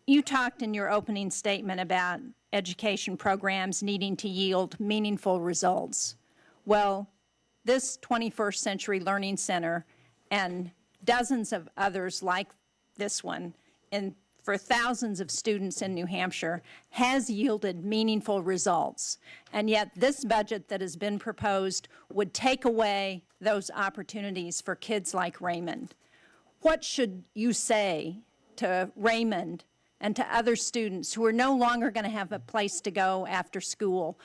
S8: You talked in your opening statement about education programs needing to yield meaningful results. Well, this 21st Century Learning Center and dozens of others like this one, and for thousands of students in New Hampshire, has yielded meaningful results. And yet this budget that has been proposed would take away those opportunities for kids like Raymond. What should you say to Raymond and to other students who are no longer going to have a place to go after school,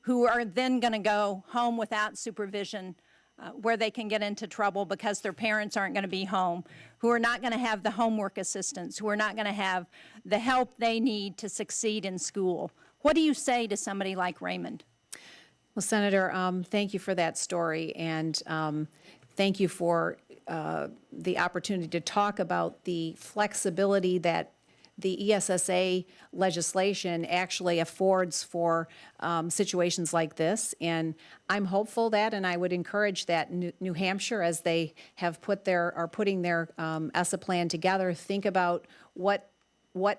S8: who are then going to go home without supervision, where they can get into trouble because their parents aren't going to be home, who are not going to have the homework assistance, who are not going to have the help they need to succeed in school? What do you say to somebody like Raymond?
S5: Well, Senator, thank you for that story, and thank you for the opportunity to talk about the flexibility that the ESSA legislation actually affords for situations like this. And I'm hopeful that, and I would encourage that New Hampshire, as they have putting their ESSA plan together, think about what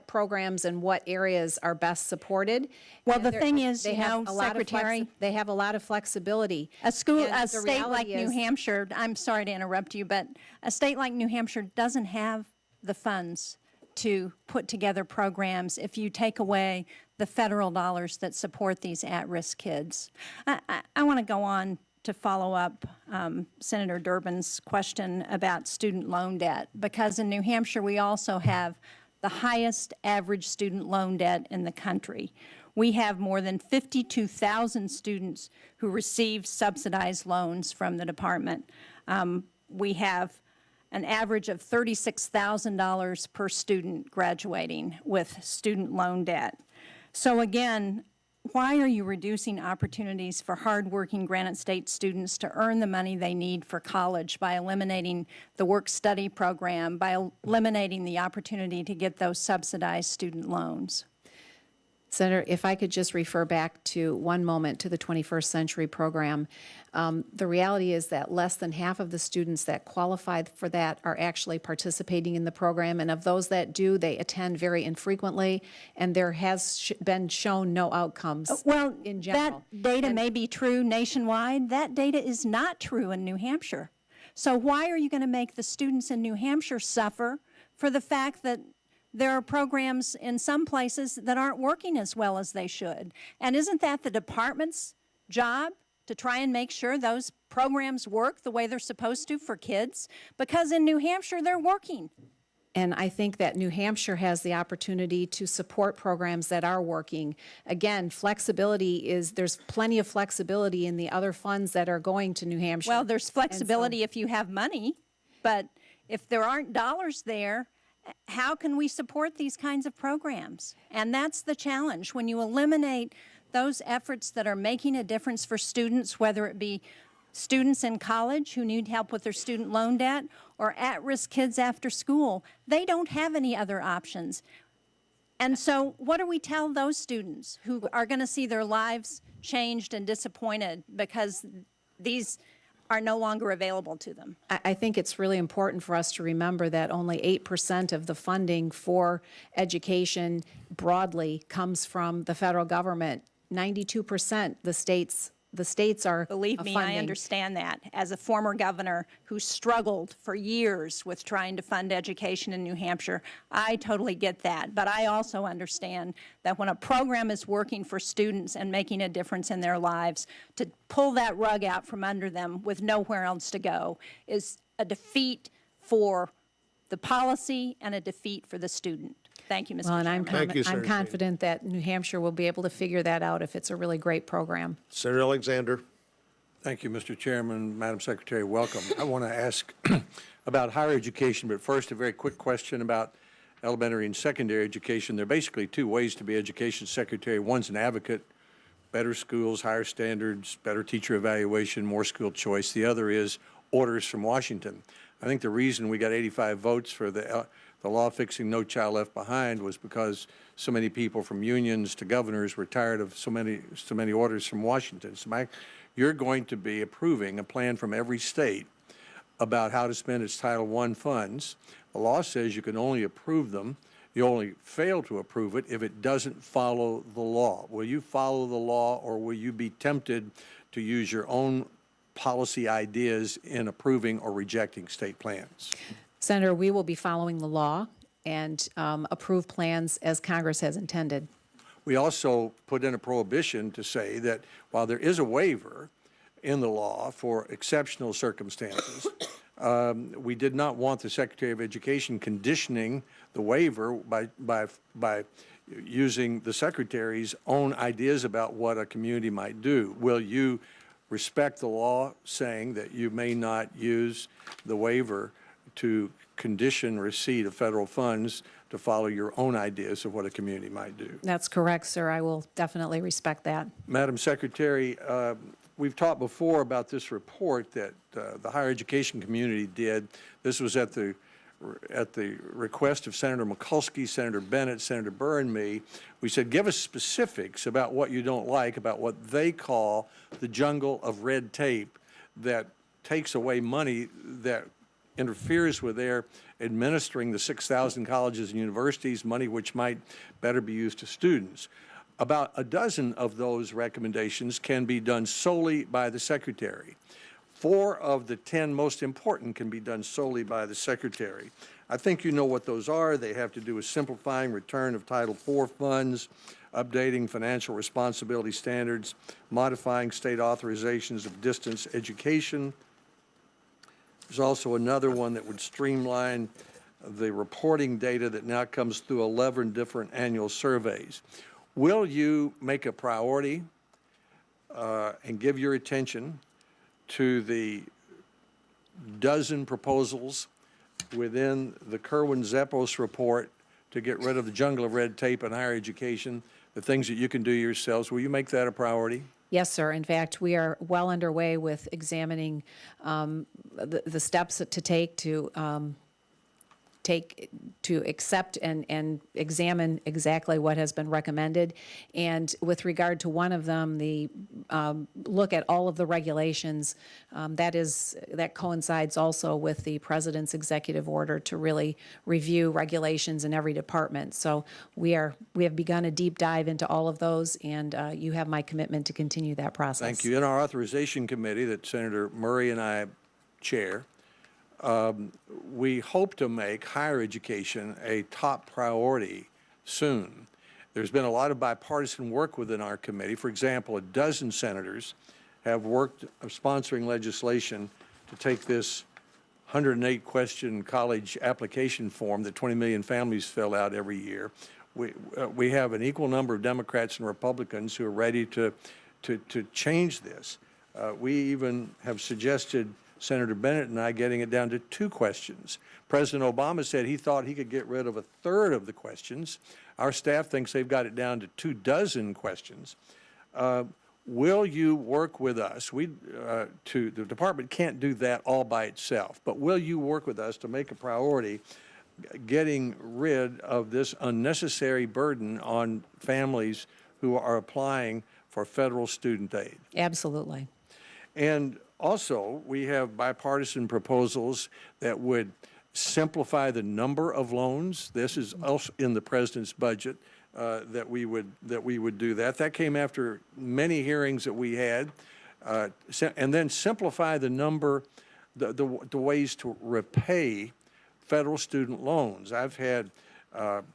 S5: programs and what areas are best supported.
S8: Well,
S5: And
S8: the thing is,
S5: they
S8: you
S5: have
S8: know,
S5: a lot of
S8: Secretary,
S5: they have a lot of flexibility.
S8: a
S5: And the
S8: state like
S5: reality
S8: New
S5: is-
S8: Hampshire, I'm sorry to interrupt you, but a state like New Hampshire doesn't have the funds to put together programs if you take away the federal dollars that support these at-risk kids. I want to go on to follow up Senator Durbin's question about student loan debt, because in New Hampshire we also have the highest average student loan debt in the country. We have more than 52,000 students who receive subsidized loans from the department. We have an average of $36,000 per student graduating with student loan debt. So again, why are you reducing opportunities for hardworking Granite State students to earn the money they need for college by eliminating the work-study program, by eliminating the opportunity to get those subsidized student loans?
S5: Senator, if I could just refer back to one moment to the 21st Century Program. The reality is that less than half of the students that qualified for that are actually participating in the program, and of those that do, they attend very infrequently, and there has been shown no outcomes
S8: Well,
S5: in general.
S8: that data may be true nationwide. That data is not true in New Hampshire. So why are you going to make the students in New Hampshire suffer for the fact that there are programs in some places that aren't working as well as they should? And isn't that the department's job to try and make sure those programs work the way they're supposed to for kids? Because in New Hampshire, they're working.
S5: And I think that New Hampshire has the opportunity to support programs that are working. Again, there's plenty of flexibility in the other funds that are going to New Hampshire.
S8: Well, there's flexibility if you have money, but if there aren't dollars there, how can we support these kinds of programs? And that's the challenge. When you eliminate those efforts that are making a difference for students, whether it be students in college who need help with their student loan debt or at-risk kids after school, they don't have any other options. And so what do we tell those students who are going to see their lives changed and disappointed because these are no longer available to them?
S5: I think it's really important for us to remember that only 8% of the funding for education broadly comes from the federal government. 92%, the states are
S8: Believe me, I
S5: funding.
S8: understand that. As a former governor who struggled for years with trying to fund education in New Hampshire, I totally get that. But I also understand that when a program is working for students and making a difference in their lives, to pull that rug out from under them with nowhere else to go is a defeat for the policy and a defeat for the student. Thank you, Mr.
S5: Well, and
S8: Chairman.
S2: Thank you,
S5: I'm
S2: Senator
S5: confident that New Hampshire will be able to figure that out if it's a really great program.
S2: Senator Alexander.
S9: Thank you, Mr. Chairman. Madam Secretary, welcome. I want to ask about higher education, but first a very quick question about elementary and secondary education. There are basically two ways to be education secretary. One's an advocate, better schools, higher standards, better teacher evaluation, more school choice. The other is orders from Washington. I think the reason we got 85 votes for the law fixing No Child Left Behind was because so many people from unions to governors were tired of so many orders from Washington. So you're going to be approving a plan from every state about how to spend its Title I funds. The law says you can only approve them. You only fail to approve it if it doesn't follow the law. Will you follow the law, or will you be tempted to use your own policy ideas in approving or rejecting state plans?
S5: Senator, we will be following the law and approve plans as Congress has intended.
S9: We also put in a prohibition to say that while there is a waiver in the law for exceptional circumstances, we did not want the Secretary of Education conditioning the waiver by using the Secretary's own ideas about what a community might do. Will you respect the law saying that you may not use the waiver to condition receipt of federal funds to follow your own ideas of what a community might do?
S5: That's correct, sir. I will definitely respect that.
S9: Madam Secretary, we've talked before about this report that the higher education community did. This was at the request of Senator Mikulski, Senator Bennett, Senator Burr, and me. We said, give us specifics about what you don't like about what they call the jungle of red tape that takes away money that interferes with their administering the 6,000 colleges and universities, money which might better be used to students. About a dozen of those recommendations can be done solely by the Secretary. 4 of the 10 most important can be done solely by the Secretary. I think you know what those are. They have to do with simplifying return of Title IV funds, updating financial responsibility standards, modifying state authorizations of distance education. There's also another one that would streamline the reporting data that now comes through 11 different annual surveys. Will you make a priority and give your attention to the dozen proposals within the Kerwin-Zeppos report to get rid of the jungle of red tape in higher education, the things that you can do yourselves? Will you make that a priority?
S5: Yes, sir. In fact, we are well underway with examining the steps to take to accept and examine exactly what has been recommended. And with regard to one of them, the look at all of the regulations, that coincides also with the president's executive order to really review regulations in every department. So we have begun a deep dive into all of those, and you have my commitment to continue that process.
S9: Thank you. In our authorization committee that Senator Murray and I chair, we hope to make higher education a top priority soon. There's been a lot of bipartisan work within our committee. For example, a dozen senators have worked sponsoring legislation to take this 108-question college application form that 20 million families fill out every year. We have an equal number of Democrats and Republicans who are ready to change this. We even have suggested Senator Bennett and I getting it down to 2 questions. President Obama said he thought he could get rid of 1/3 of the questions. Our staff thinks they've got it down to 24 questions. Will you work with us? The department can't do that all by itself, but will you work with us to make a priority getting rid of this unnecessary burden on families who are applying for federal student aid?
S5: Absolutely.
S9: And also, we have bipartisan proposals that would simplify the number of loans. This is also in the president's budget that we would do that. That came after many hearings that we had, and then simplify the number, the ways to repay federal student loans. I've had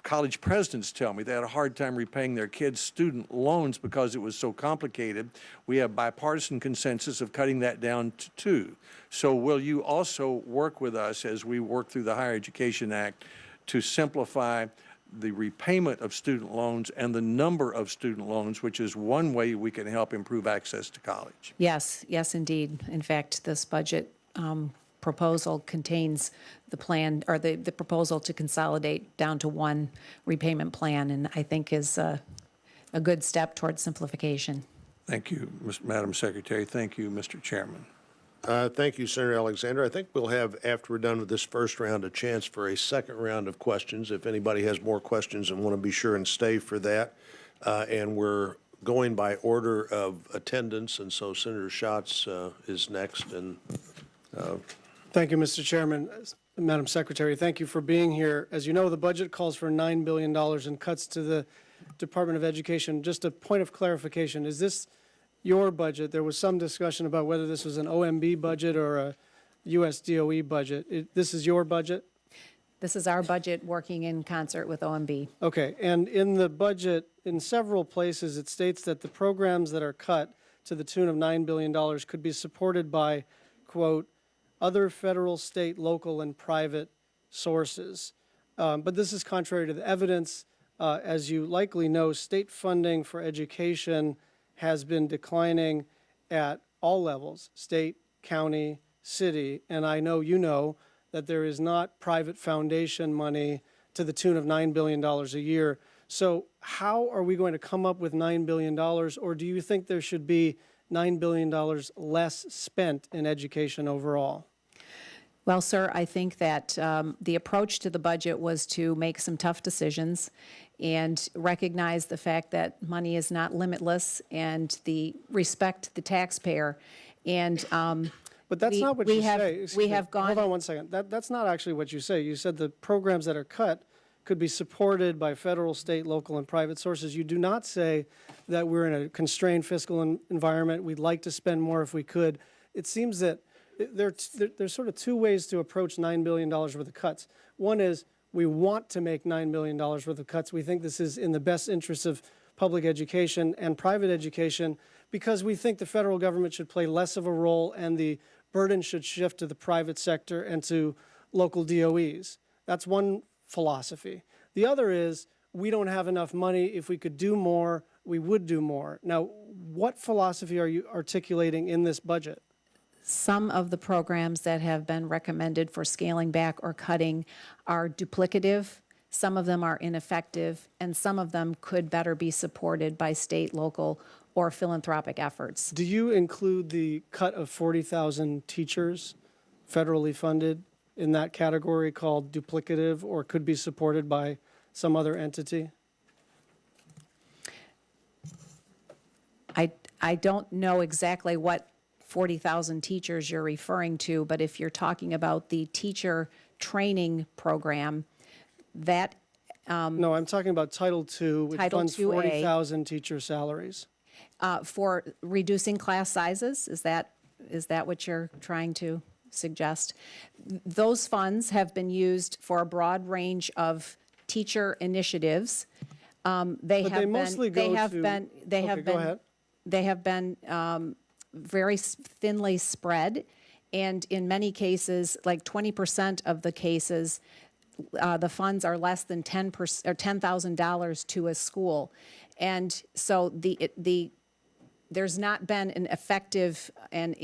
S9: college presidents tell me they had a hard time repaying their kids' student loans because it was so complicated. We have bipartisan consensus of cutting that down to 2. So will you also work with us as we work through the Higher Education Act to simplify the repayment of student loans and the number of student loans, which is one way we can help improve access to college?
S5: Yes, indeed. In fact, this budget proposal contains the plan, or the proposal to consolidate down to one repayment plan, and I think is a good step towards simplification.
S9: Thank you, Madam Secretary. Thank you, Mr. Chairman.
S2: Thank you, Senator Alexander. I think we'll have, after we're done with this first round, a chance for a second round of questions. If anybody has more questions and want to be sure and stay for that. And we're going by order of attendance, and so Senator Schatz is next. And
S10: Thank you, Mr. Chairman. Madam Secretary, thank you for being here. As you know, the budget calls for $9 billion in cuts to the Department of Education. Just a point of clarification, is this your budget? There was some discussion about whether this was an OMB budget or a US DOE budget. This is your budget?
S5: This is our budget working in concert with OMB.
S10: Okay, and in the budget, in several places, it states that the programs that are cut to the tune of $9 billion could be supported by, quote, other federal, state, local, and private sources. But this is contrary to the evidence. As you likely know, state funding for education has been declining at all levels, state, county, city, and I know you know that there is not private foundation money to the tune of $9 billion a year. So how are we going to come up with $9 billion, or do you think there should be $9 billion less spent in education overall?
S5: Well, sir, I think that the approach to the budget was to make some tough decisions and recognize the fact that money is not limitless, and respect the taxpayer. And
S10: But that's not what you say. Excuse
S5: We
S10: me.
S5: have gone.
S10: Hold on one second. That's not actually what you say. You said the programs that are cut could be supported by federal, state, local, and private sources. You do not say that we're in a constrained fiscal environment. We'd like to spend more if we could. It seems that there's sort of 2 ways to approach $9 billion worth of cuts. One is we want to make $9 billion worth of cuts. We think this is in the best interest of public education and private education because we think the federal government should play less of a role and the burden should shift to the private sector and to local DOEs. That's one philosophy. The other is we don't have enough money. If we could do more, we would do more. Now, what philosophy are you articulating in this budget?
S5: Some of the programs that have been recommended for scaling back or cutting are duplicative, some of them are ineffective, and some of them could better be supported by state, local, or philanthropic efforts.
S10: Do you include the cut of 40,000 teachers federally funded in that category called duplicative or could be supported by some other entity?
S5: I don't know exactly what 40,000 teachers you're referring to, but if you're talking about the teacher training program, that
S10: No, I'm talking about Title II, which
S5: Title
S10: funds
S5: 2A.
S10: 40,000 teacher salaries.
S5: for reducing class sizes, is that what you're trying to suggest? Those funds have been used for a broad range of teacher initiatives.
S10: But they mostly go to. Okay, go ahead.
S5: They have been very thinly spread, and in many cases, like 20% of the cases, the funds are less than $10,000 or $10,000 to a school, and so there's not been an effective and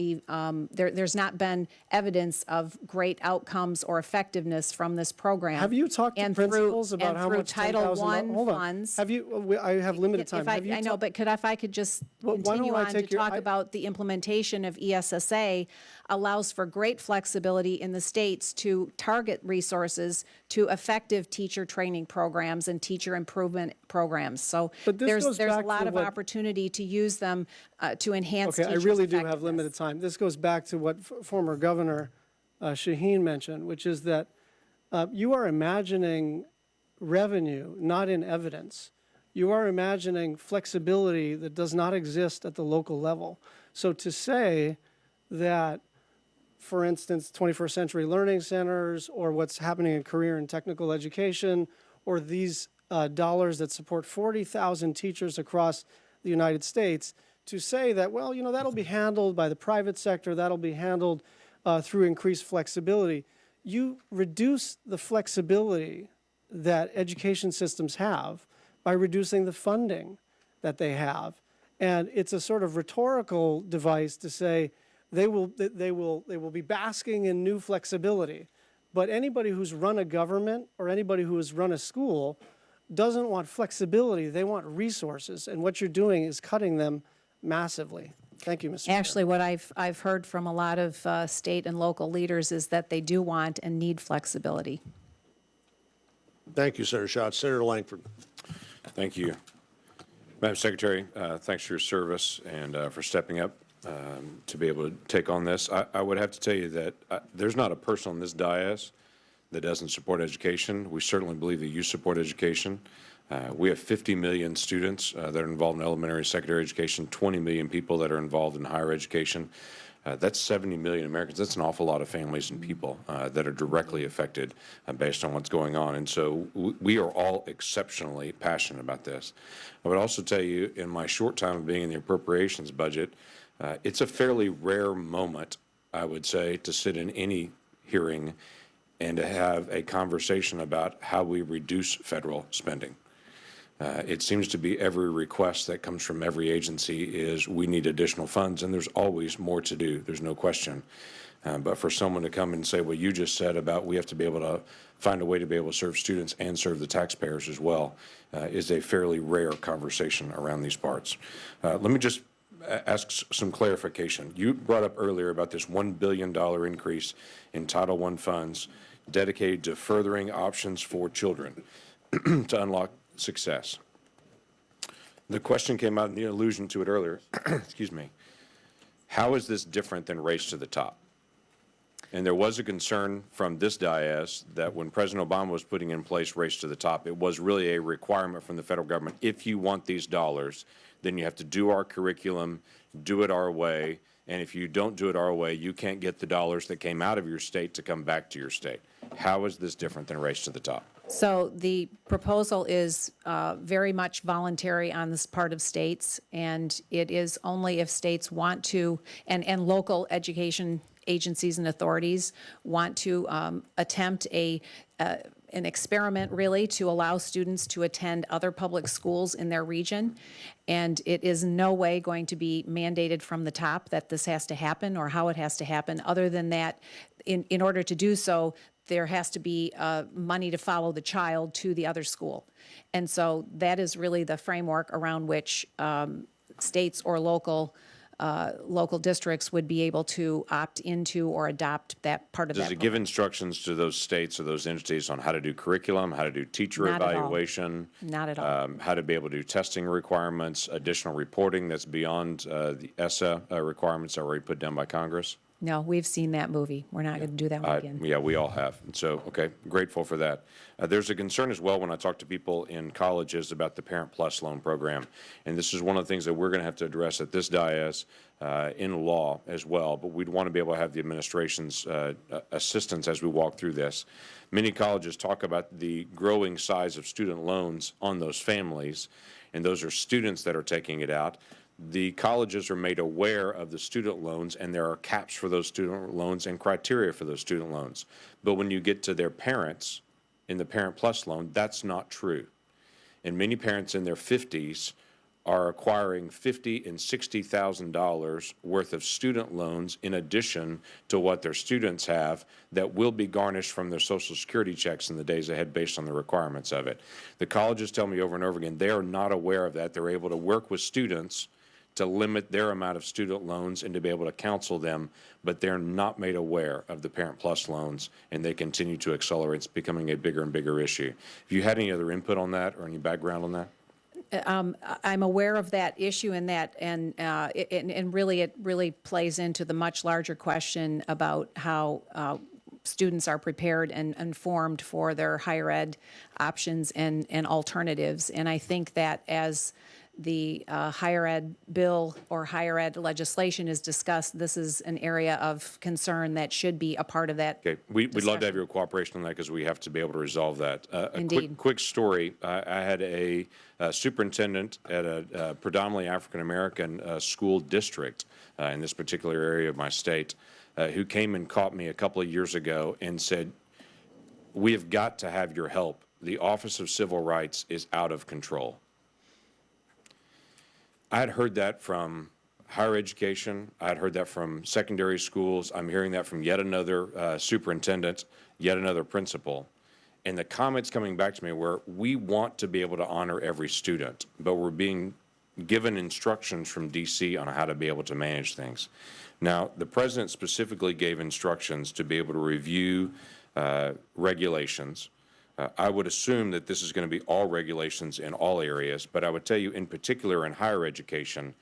S5: there's not been evidence of great outcomes or effectiveness from this program.
S10: Have you talked to principals about how much
S5: Title
S10: $10,000?
S5: I
S10: Hold on.
S5: funds?
S10: Have you? I have limited time. Have you
S5: I know, but if I could just
S10: Well, why don't
S5: continue
S10: I
S5: on to
S10: take your-
S5: talk about the implementation of ESSA allows for great flexibility in the states to target resources to effective teacher training programs and teacher improvement programs. So
S10: But this
S5: there's
S10: goes
S5: a
S10: back
S5: lot
S10: to
S5: of
S10: what-
S5: opportunity to use them to enhance
S10: Okay, I
S5: teachers'
S10: really do have
S5: effectiveness.
S10: limited time. This goes back to what former Governor Shaheen mentioned, which is that you are imagining revenue, not in evidence. You are imagining flexibility that does not exist at the local level. So to say that, for instance, 21st Century Learning Centers or what's happening in career and technical education or these dollars that support 40,000 teachers across the United States, to say that, well, you know, that'll be handled by the private sector, that'll be handled through increased flexibility. You reduce the flexibility that education systems have by reducing the funding that they have. And it's a sort of rhetorical device to say they will be basking in new flexibility. But anybody who's run a government or anybody who has run a school doesn't want flexibility, they want resources. And what you're doing is cutting them massively. Thank you, Mr. Chair.
S5: Actually, what I've heard from a lot of state and local leaders is that they do want and need flexibility.
S2: Thank you, Senator Schatz. Senator Langford.
S11: Thank you. Madam Secretary, thanks for your service and for stepping up to be able to take on this. I would have to tell you that there's not a person on this dais that doesn't support education. We certainly believe that you support education. We have 50 million students that are involved in elementary, secondary education, 20 million people that are involved in higher education. That's 70 million Americans. That's an awful lot of families and people that are directly affected based on what's going on. And so we are all exceptionally passionate about this. I would also tell you, in my short time of being in the appropriations budget, it's a fairly rare moment, I would say, to sit in any hearing and to have a conversation about how we reduce federal spending. It seems to be every request that comes from every agency is we need additional funds, and there's always more to do. There's no question. But for someone to come and say what you just said about we have to be able to find a way to be able to serve students and serve the taxpayers as well is a fairly rare conversation around these parts. Let me just ask some clarification. You brought up earlier about this $1 billion increase in Title I funds dedicated to furthering options for children to unlock success. The question came out in the allusion to it earlier. Excuse me. How is this different than Race to the Top? And there was a concern from this dais that when President Obama was putting in place Race to the Top, it was really a requirement from the federal government. If you want these dollars, then you have to do our curriculum, do it our way, and if you don't do it our way, you can't get the dollars that came out of your state to come back to your state. How is this different than Race to the Top?
S5: So the proposal is very much voluntary on this part of states, and it is only if states want to, and local education agencies and authorities want to attempt an experiment, really, to allow students to attend other public schools in their region. And it is in no way going to be mandated from the top that this has to happen or how it has to happen, other than that, in order to do so, there has to be money to follow the child to the other school. And so that is really the framework around which states or local districts would be able to opt into or adopt that part of that
S11: Does it
S5: program.
S11: give instructions to those states or those entities on how to do curriculum, how to do teacher
S5: Not at all.
S11: evaluation?
S5: Not at all.
S11: How to be able to do testing requirements, additional reporting that's beyond the ESSA requirements that were already put down by Congress?
S5: No, we've seen that movie. We're not going to do that one again.
S11: Yeah, we all have. And so, okay, grateful for that. There's a concern as well when I talk to people in colleges about the Parent Plus loan program. And this is one of the things that we're going to have to address at this dais in law as well. But we'd want to be able to have the administration's assistance as we walk through this. Many colleges talk about the growing size of student loans on those families, and those are students that are taking it out. The colleges are made aware of the student loans, and there are caps for those student loans and criteria for those student loans. But when you get to their parents in the Parent Plus loan, that's not true. And many parents in their 50s are acquiring $50,000 and $60,000 worth of student loans in addition to what their students have that will be garnished from their Social Security checks in the days ahead based on the requirements of it. The colleges tell me over and over again they are not aware of that. They're able to work with students to limit their amount of student loans and to be able to counsel them, but they're not made aware of the Parent Plus loans, and they continue to accelerate. It's becoming a bigger and bigger issue. Have you had any other input on that or any background on that?
S5: I'm aware of that issue and that, and really, it really plays into the much larger question about how students are prepared and informed for their higher ed options and alternatives. And I think that as the higher ed bill or higher ed legislation is discussed, this is an area of concern that should be a part of that.
S11: Okay, we'd love to have
S5: discussion.
S11: your cooperation on that because we have to be able to resolve that.
S5: Indeed.
S11: Quick story. I had a superintendent at a predominantly African-American school district in this particular area of my state who came and caught me a couple of years ago and said, "We have got to have your help. The Office of Civil Rights is out of control." I had heard that from higher education. I had heard that from secondary schools. I'm hearing that from yet another superintendent, yet another principal. And the comments coming back to me were, we want to be able to honor every student, but we're being given instructions from D.C. on how to be able to manage things. Now, the president specifically gave instructions to be able to review regulations. I would assume that this is going to be all regulations in all areas, but I would tell you in particular in higher education,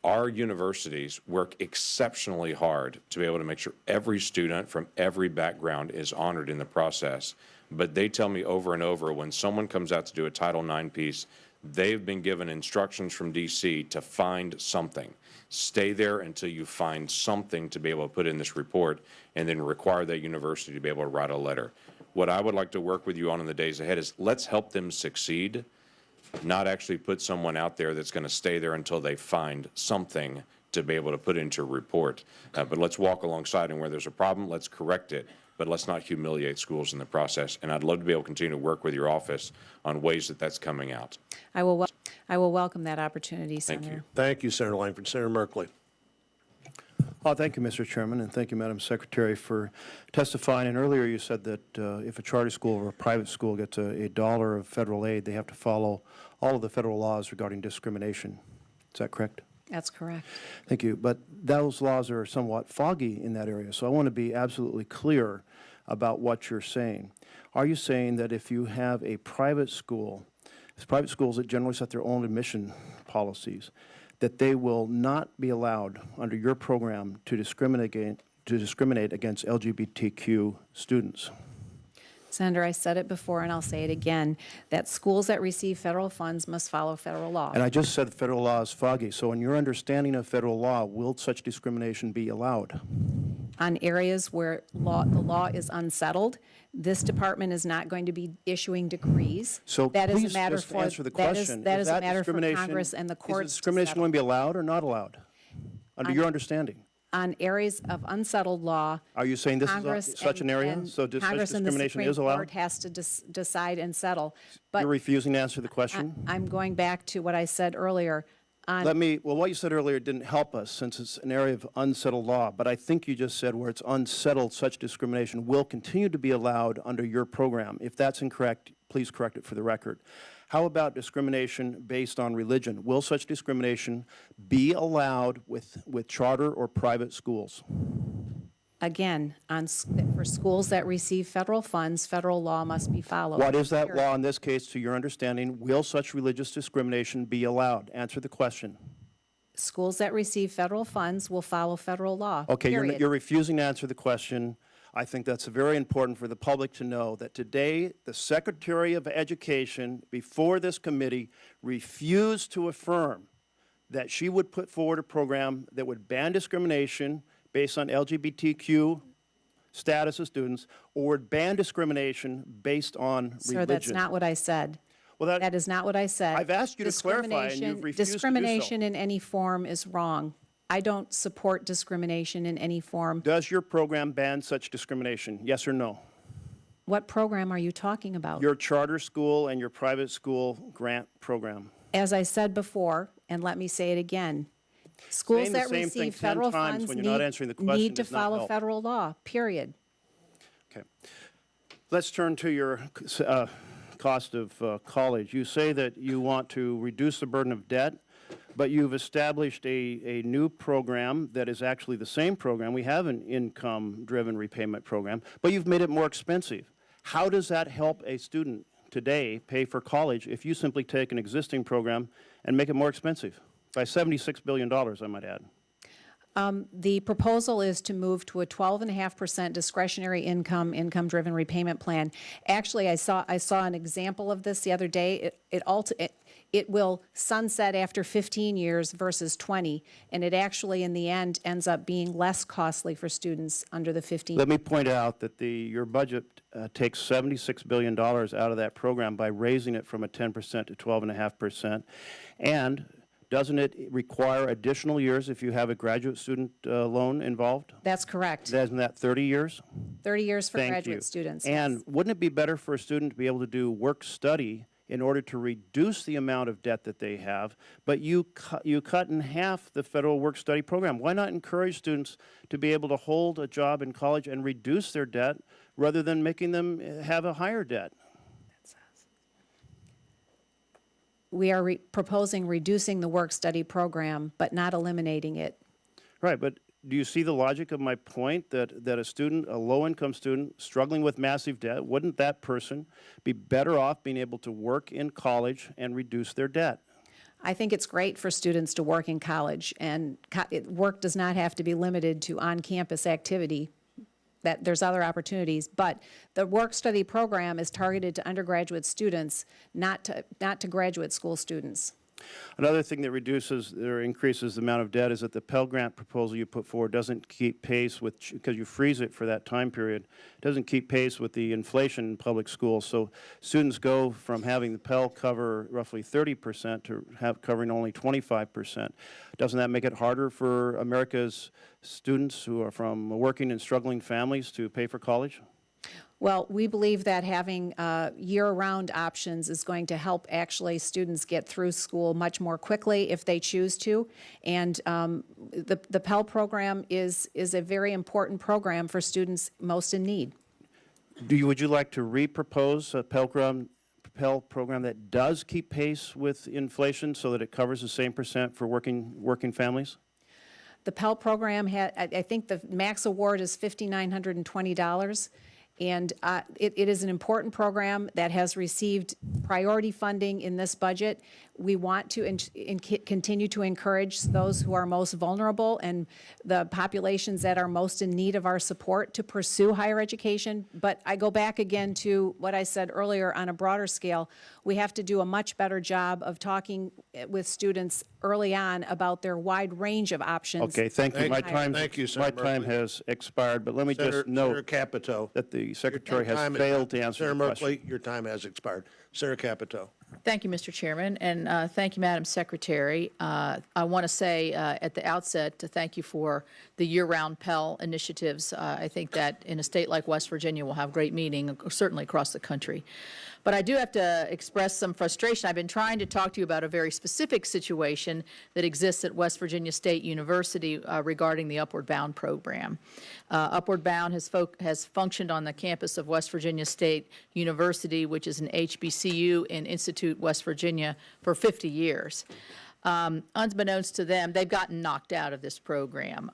S11: our universities work exceptionally hard to be able to make sure every student from every background is honored in the process. But they tell me over and over when someone comes out to do a Title IX piece, they've been given instructions from D.C. to find something. Stay there until you find something to be able to put in this report and then require that university to be able to write a letter. What I would like to work with you on in the days ahead is let's help them succeed, not actually put someone out there that's going to stay there until they find something to be able to put into a report. But let's walk alongside, and where there's a problem, let's correct it. But let's not humiliate schools in the process. And I'd love to be able to continue to work with your office on ways that that's coming out.
S5: I will welcome that opportunity, Senator.
S11: Thank you.
S2: Thank you, Senator Langford. Senator Merkley.
S12: Thank you, Mr. Chairman, and thank you, Madam Secretary, for testifying. And earlier you said that if a charter school or a private school gets a dollar of federal aid, they have to follow all of the federal laws regarding discrimination. Is that correct?
S5: That's correct.
S12: Thank you. But those laws are somewhat foggy in that area, so I want to be absolutely clear about what you're saying. Are you saying that if you have a private school, it's private schools that generally set their own admission policies, that they will not be allowed under your program to discriminate against LGBTQ students?
S5: Senator, I said it before and I'll say it again, that schools that receive federal funds must follow federal law.
S12: And I just said the federal law is foggy. So in your understanding of federal law, will such discrimination be allowed?
S5: On areas where the law is unsettled, this department is not going to be issuing decrees.
S12: So
S5: that is
S12: please
S5: a matter
S12: just
S5: for,
S12: answer the
S5: that
S12: question.
S5: That is a
S12: that
S5: matter for
S12: discrimination-
S5: Congress and the courts.
S12: Is discrimination going to be allowed or not allowed, under your understanding?
S5: on areas of unsettled law.
S12: Are you saying this is
S5: Congress
S12: such an
S5: and-
S12: area?
S5: and
S12: So such
S5: Congress and the
S12: discrimination
S5: Supreme
S12: is allowed?
S5: Court has to decide and settle. But
S12: You're refusing to answer the question?
S5: I'm going back to what I said earlier.
S12: Well, what you said earlier didn't help us since it's an area of unsettled law, but I think you just said where it's unsettled, such discrimination will continue to be allowed under your program. If that's incorrect, please correct it for the record. How about discrimination based on religion? Will such discrimination be allowed with charter or private schools?
S5: Again, for schools that receive federal funds, federal law must be followed.
S12: What is that
S5: Period.
S12: law in this case, to your understanding? Will such religious discrimination be allowed? Answer the question.
S5: Schools that receive federal funds will follow federal law.
S12: Okay,
S5: period.
S12: you're refusing to answer the question. I think that's very important for the public to know that today the Secretary of Education, before this committee, refused to affirm that she would put forward a program that would ban discrimination based on LGBTQ status of students, or would ban discrimination based on religion.
S5: Sir, that's not what I said.
S12: Well,
S5: That is not what I said.
S12: I've asked you to clarify, and you've refused to do so.
S5: Discrimination in any form is wrong. I don't support discrimination in any form.
S12: Does your program ban such discrimination? Yes or no?
S5: What program are you talking about?
S12: Your charter school and your private school grant program.
S5: As I said before, and let me say it again, schools
S12: Saying the
S5: that
S12: same thing
S5: receive
S12: 10
S5: federal
S12: times
S5: funds
S12: when you're not answering the question
S5: need to
S12: does not
S5: follow
S12: help.
S5: federal law, period.
S12: Okay. Let's turn to your cost of college. You say that you want to reduce the burden of debt, but you've established a new program that is actually the same program. We have an income-driven repayment program, but you've made it more expensive. How does that help a student today pay for college if you simply take an existing program and make it more expensive? By $76 billion, I might add.
S5: The proposal is to move to a 12.5% discretionary income-driven repayment plan. Actually, I saw an example of this the other day. It will sunset after 15 years versus 20, and it actually, in the end, ends up being less costly for students under the 15.
S12: Let me point out that your budget takes $76 billion out of that program by raising it from a 10% to 12.5%. And doesn't it require additional years if you have a graduate student loan involved?
S5: That's correct.
S12: Isn't that 30 years?
S5: 30 years for
S12: Thank
S5: graduate
S12: you.
S5: students.
S12: And
S5: yes.
S12: wouldn't it be better for a student to be able to do work-study in order to reduce the amount of debt that they have, but you cut in half the federal work-study program? Why not encourage students to be able to hold a job in college and reduce their debt rather than making them have a higher debt?
S5: We are proposing reducing the work-study program, but not eliminating it.
S12: Right, but do you see the logic of my point that a student, a low-income student, struggling with massive debt, wouldn't that person be better off being able to work in college and reduce their debt?
S5: I think it's great for students to work in college, and work does not have to be limited to on-campus activity. That there's other opportunities, but the work-study program is targeted to undergraduate students, not to graduate school students.
S12: Another thing that reduces or increases the amount of debt is that the Pell Grant proposal you put forward doesn't keep pace with, because you freeze it for that time period, doesn't keep pace with the inflation in public schools. So students go from having the Pell cover roughly 30% to covering only 25%. Doesn't that make it harder for America's students who are from working and struggling families to pay for college?
S5: Well, we believe that having year-round options is going to help actually students get through school much more quickly if they choose to. And the Pell program is a very important program for students most in need.
S12: Would you like to re-propose a Pell program that does keep pace with inflation so that it covers the same percent for working families?
S5: The Pell program I think the max award is $5,920. And it is an important program that has received priority funding in this budget. We want to continue to encourage those who are most vulnerable and the populations that are most in need of our support to pursue higher education. But I go back again to what I said earlier on a broader scale. We have to do a much better job of talking with students early on about their wide range of options.
S12: Okay, thank you.
S2: Thank you, Senator
S12: My time
S2: Merkley.
S12: has expired, but let me just
S2: Senator
S12: note
S2: Capito.
S12: that the Secretary has failed to answer
S2: Senator
S12: the question.
S2: Merkley, your time has expired. Senator Capito.
S13: Thank you, Mr. Chairman, and thank you, Madam Secretary. I want to say at the outset to thank you for the year-round Pell initiatives. I think that in a state like West Virginia will have great meaning, certainly across the country. But I do have to express some frustration. I've been trying to talk to you about a very specific situation that exists at West Virginia State University regarding the Upward Bound program. Upward Bound has functioned on the campus of West Virginia State University, which is an HBCU in Institute, West Virginia, for 50 years. Unbeknownst to them, they've gotten knocked out of this program.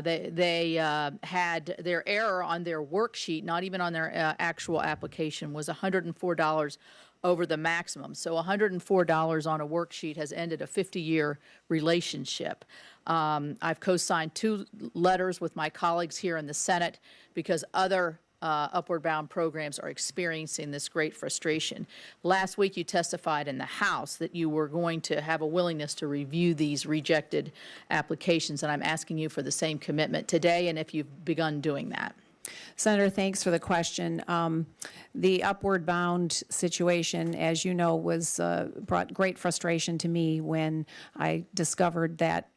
S13: They had their error on their worksheet, not even on their actual application, was $104 over the maximum. So $104 on a worksheet has ended a 50-year relationship. I've co-signed 2 letters with my colleagues here in the Senate because other Upward Bound programs are experiencing this great frustration. Last week you testified in the House that you were going to have a willingness to review these rejected applications, and I'm asking you for the same commitment today and if you've begun doing that.
S5: Senator, thanks for the question. The Upward Bound situation, as you know, was brought great frustration to me when I discovered that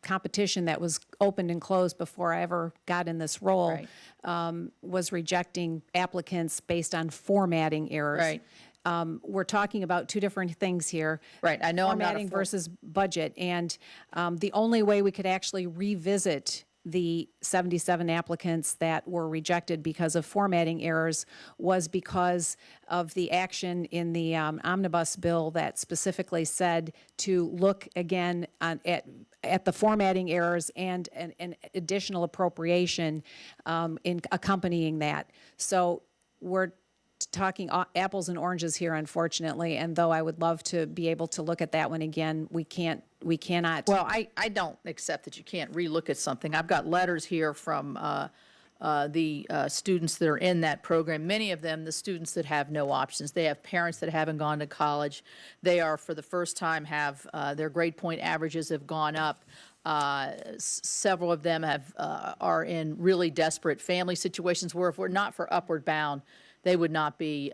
S5: competition that was opened and closed before I ever got in this role was rejecting applicants based on formatting errors.
S13: Right.
S5: We're talking about 2 different things here.
S13: Right. I know
S5: formatting versus budget, and the only way we could actually revisit the 77 applicants that were rejected because of formatting errors was because of the action in the omnibus bill that specifically said to look again at the formatting errors and an additional appropriation in accompanying that. So we're talking apples and oranges here, unfortunately, and though I would love to be able to look at that one again, we cannot.
S13: Well, I don't accept that you can't relook at something. I've got letters here from the students that are in that program. Many of them, the students that have no options. They have parents that haven't gone to college. They are, for the first time, have their grade point averages have gone up. Several of them are in really desperate family situations where if we're not for Upward Bound, they would not be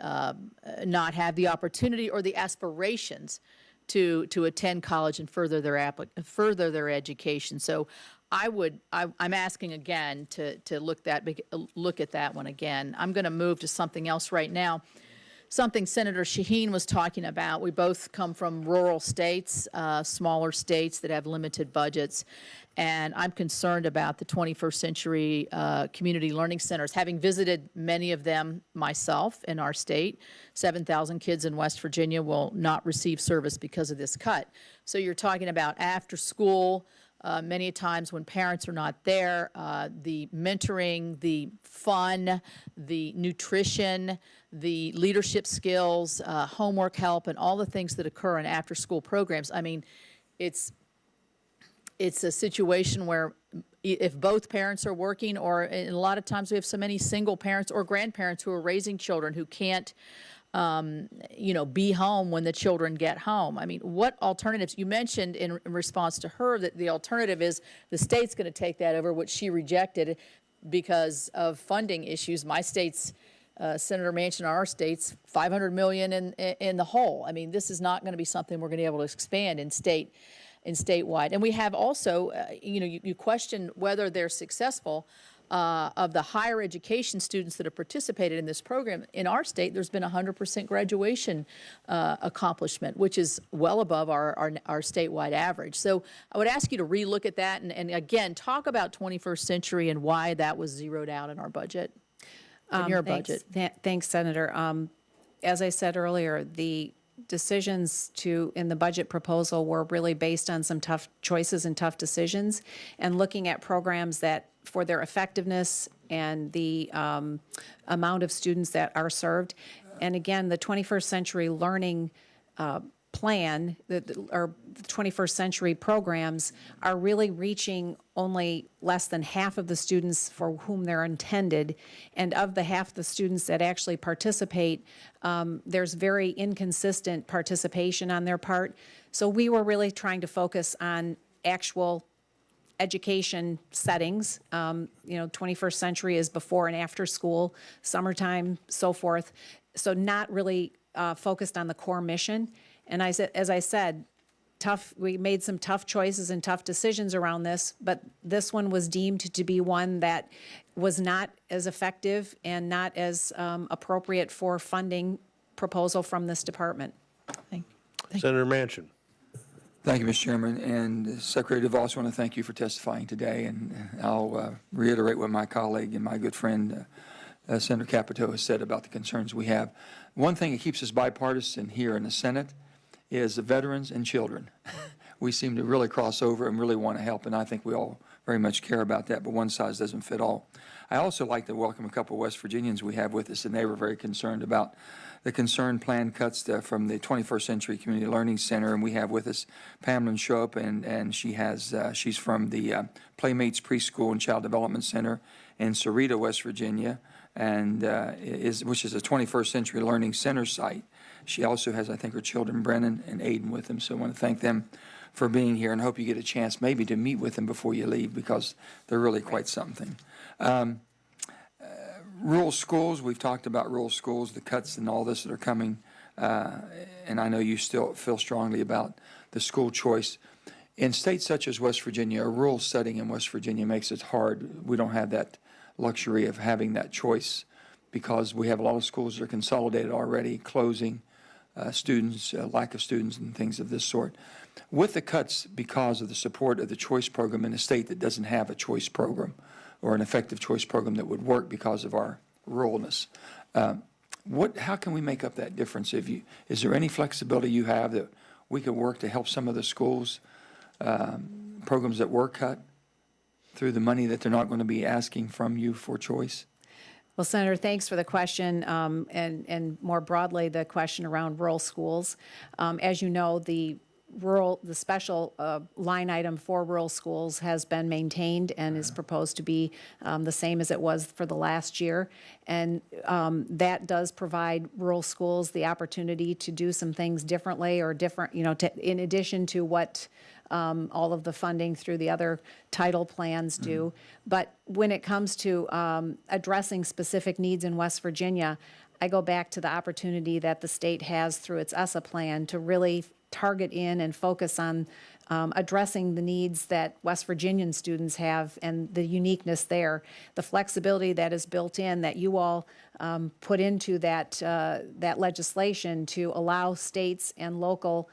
S13: not have the opportunity or the aspirations to attend college and further their education. So I'm asking again to look at that one again. I'm going to move to something else right now. Something Senator Shaheen was talking about. We both come from rural states, smaller states that have limited budgets, and I'm concerned about the 21st century community learning centers. Having visited many of them myself in our state, 7,000 kids in West Virginia will not receive service because of this cut. So you're talking about after school, many times when parents are not there, the mentoring, the fun, the nutrition, the leadership skills, homework help, and all the things that occur in after-school programs. I mean, it's a situation where if both parents are working, or a lot of times we have so many single parents or grandparents who are raising children who can't be home when the children get home. I mean, what alternatives? You mentioned in response to her that the alternative is the state's going to take that over, which she rejected because of funding issues. My state's, Senator Manchin, our state's $500 million in the hole. I mean, this is not going to be something we're going to be able to expand in statewide. And we have also, you question whether they're successful. Of the higher education students that have participated in this program, in our state, there's been 100% graduation accomplishment, which is well above our statewide average. So I would ask you to relook at that and again, talk about 21st century and why that was zeroed out in our budget, in your budget.
S5: Thanks, Senator. As I said earlier, the decisions in the budget proposal were really based on some tough choices and tough decisions, and looking at programs that for their effectiveness and the amount of students that are served. And again, the 21st century learning plan, or the 21st century programs are really reaching only less than half of the students for whom they're intended. And of the half the students that actually participate, there's very inconsistent participation on their part. So we were really trying to focus on actual education settings. 21st century is before and after school, summertime, so forth. So not really focused on the core mission. And as I said, we made some tough choices and tough decisions around this, but this one was deemed to be one that was not as effective and not as appropriate for funding proposal from this department.
S2: Senator Manchin.
S14: Thank you, Mr. Chairman. And Secretary DeVos, I want to thank you for testifying today. And I'll reiterate what my colleague and my good friend, Senator Capito, has said about the concerns we have. One thing that keeps us bipartisan here in the Senate is the veterans and children. We seem to really cross over and really want to help, and I think we all very much care about that, but one size doesn't fit all. I also like to welcome a couple of West Virginians we have with us, and they were very concerned about the concern plan cuts from the 21st Century Community Learning Center, and we have with us Pamela Shope, and she's from the Playmates Preschool and Child Development Center in Sarita, West Virginia, and which is a 21st Century Learning Center site. She also has, I think, her children, Brennan and Aiden, with them, so I want to thank them for being here and hope you get a chance maybe to meet with them before you leave because they're really quite something. Rural schools, we've talked about rural schools, the cuts and all this that are coming, and I know you still feel strongly about the school choice. In states such as West Virginia, a rural setting in West Virginia makes it hard. We don't have that luxury of having that choice because we have a lot of schools that are consolidated already, closing, students, lack of students and things of this sort. With the cuts because of the support of the choice program in a state that doesn't have a choice program or an effective choice program that would work because of our ruralness, how can we make up that difference? Is there any flexibility you have that we could work to help some of the schools, programs that were cut through the money that they're not going to be asking from you for choice?
S5: Well, Senator, thanks for the question, and more broadly, the question around rural schools. As you know, the special line item for rural schools has been maintained and is proposed to be the same as it was for the last year. And that does provide rural schools the opportunity to do some things differently or different, in addition to what all of the funding through the other title plans do. But when it comes to addressing specific needs in West Virginia, I go back to the opportunity that the state has through its ESSA plan to really target in and focus on addressing the needs that West Virginian students have and the uniqueness there. The flexibility that is built in that you all put into that legislation to allow states and local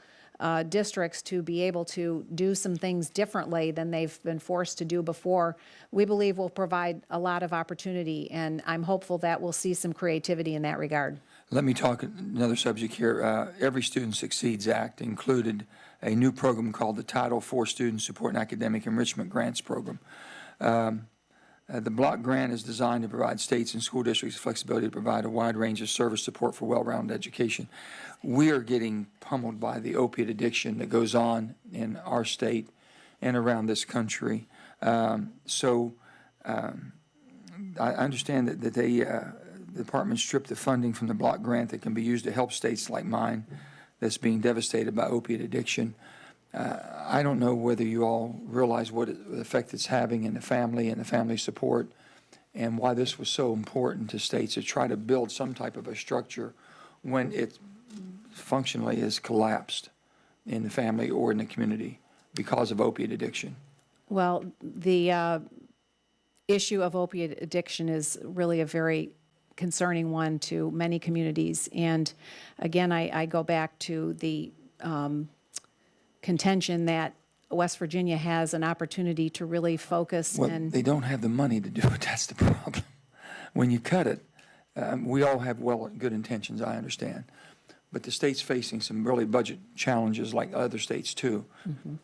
S5: districts to be able to do some things differently than they've been forced to do before, we believe will provide a lot of opportunity, and I'm hopeful that we'll see some creativity in that regard.
S14: Let me talk another subject here. Every Student Succeeds Act included a new program called the Title IV Student Support and Academic Enrichment Grants Program. The block grant is designed to provide states and school districts flexibility to provide a wide range of service support for well-rounded education. We are getting pummeled by the opiate addiction that goes on in our state and around this country. I understand that the department stripped the funding from the block grant that can be used to help states like mine that's being devastated by opiate addiction. I don't know whether you all realize what effect it's having in the family and the family support and why this was so important to states to try to build some type of a structure when it functionally has collapsed in the family or in the community because of opiate addiction.
S5: Well, the issue of opiate addiction is really a very concerning one to many communities. And again, I go back to the contention that West Virginia has an opportunity to really focus and
S14: they don't have the money to do it. That's the problem. When you cut it, we all have good intentions, I understand, but the state's facing some really budget challenges like other states too.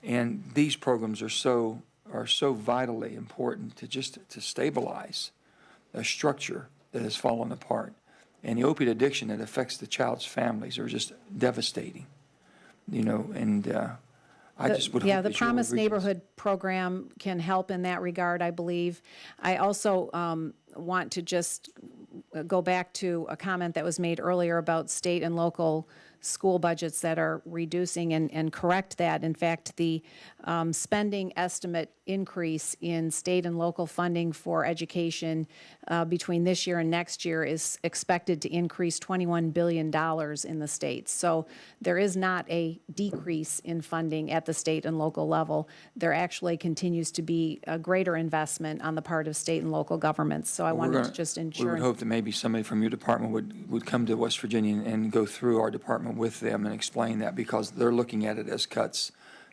S14: And these programs are so vitally important to stabilize a structure that has fallen apart. And the opiate addiction that affects the child's families are just devastating, and I just would hope
S5: the
S14: that you
S5: Promise
S14: would reach us.
S5: Neighborhood Program can help in that regard, I believe. I also want to just go back to a comment that was made earlier about state and local school budgets that are reducing and correct that. In fact, the spending estimate increase in state and local funding for education between this year and next year is expected to increase $21 billion in the states. So there is not a decrease in funding at the state and local level. There actually continues to be a greater investment on the part of state and local governments. So I wanted to just
S14: We
S5: ensure.
S14: would hope that maybe somebody from your department would come to West Virginia and go through our department with them and explain that, because they're looking at it as cuts.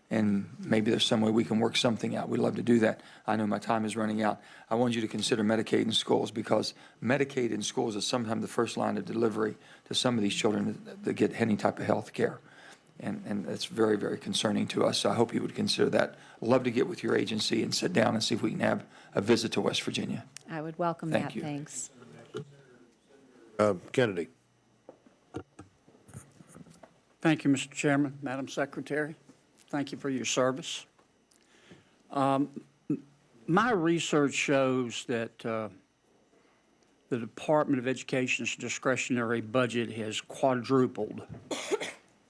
S14: And maybe there's some way we can work something out. We'd love to do that. I know my time is running out. I want you to consider Medicaid in schools, because Medicaid in schools is sometimes the first line of delivery to some of these children that get any type of health care. And that's very, very concerning to us. So I hope you would consider that. I'd love to get with your agency and sit down and see if we can have a visit to West Virginia.
S5: I would welcome
S14: Thank
S5: that.
S14: you.
S5: Thanks.
S2: Kennedy.
S15: Thank you, Mr. Chairman, Madam Secretary. Thank you for your service. My research shows that the Department of Education's discretionary budget has quadrupled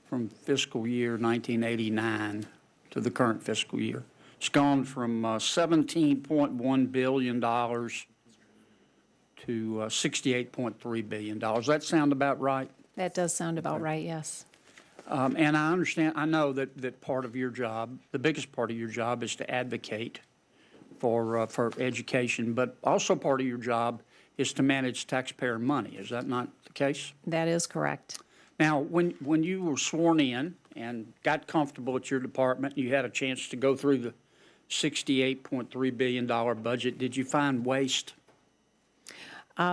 S15: from fiscal year 1989 to the current fiscal year. It's gone from $17.1 billion to $68.3 billion. Does that sound about right?
S5: That does sound about right, yes.
S15: And I understand, I know that part of your job, the biggest part of your job is to advocate for education, but also part of your job is to manage taxpayer money. Is that not the case?
S5: That is correct.
S15: Now, when you were sworn in and got comfortable at your department, you had a chance to go through the $68.3 billion budget, did you find waste?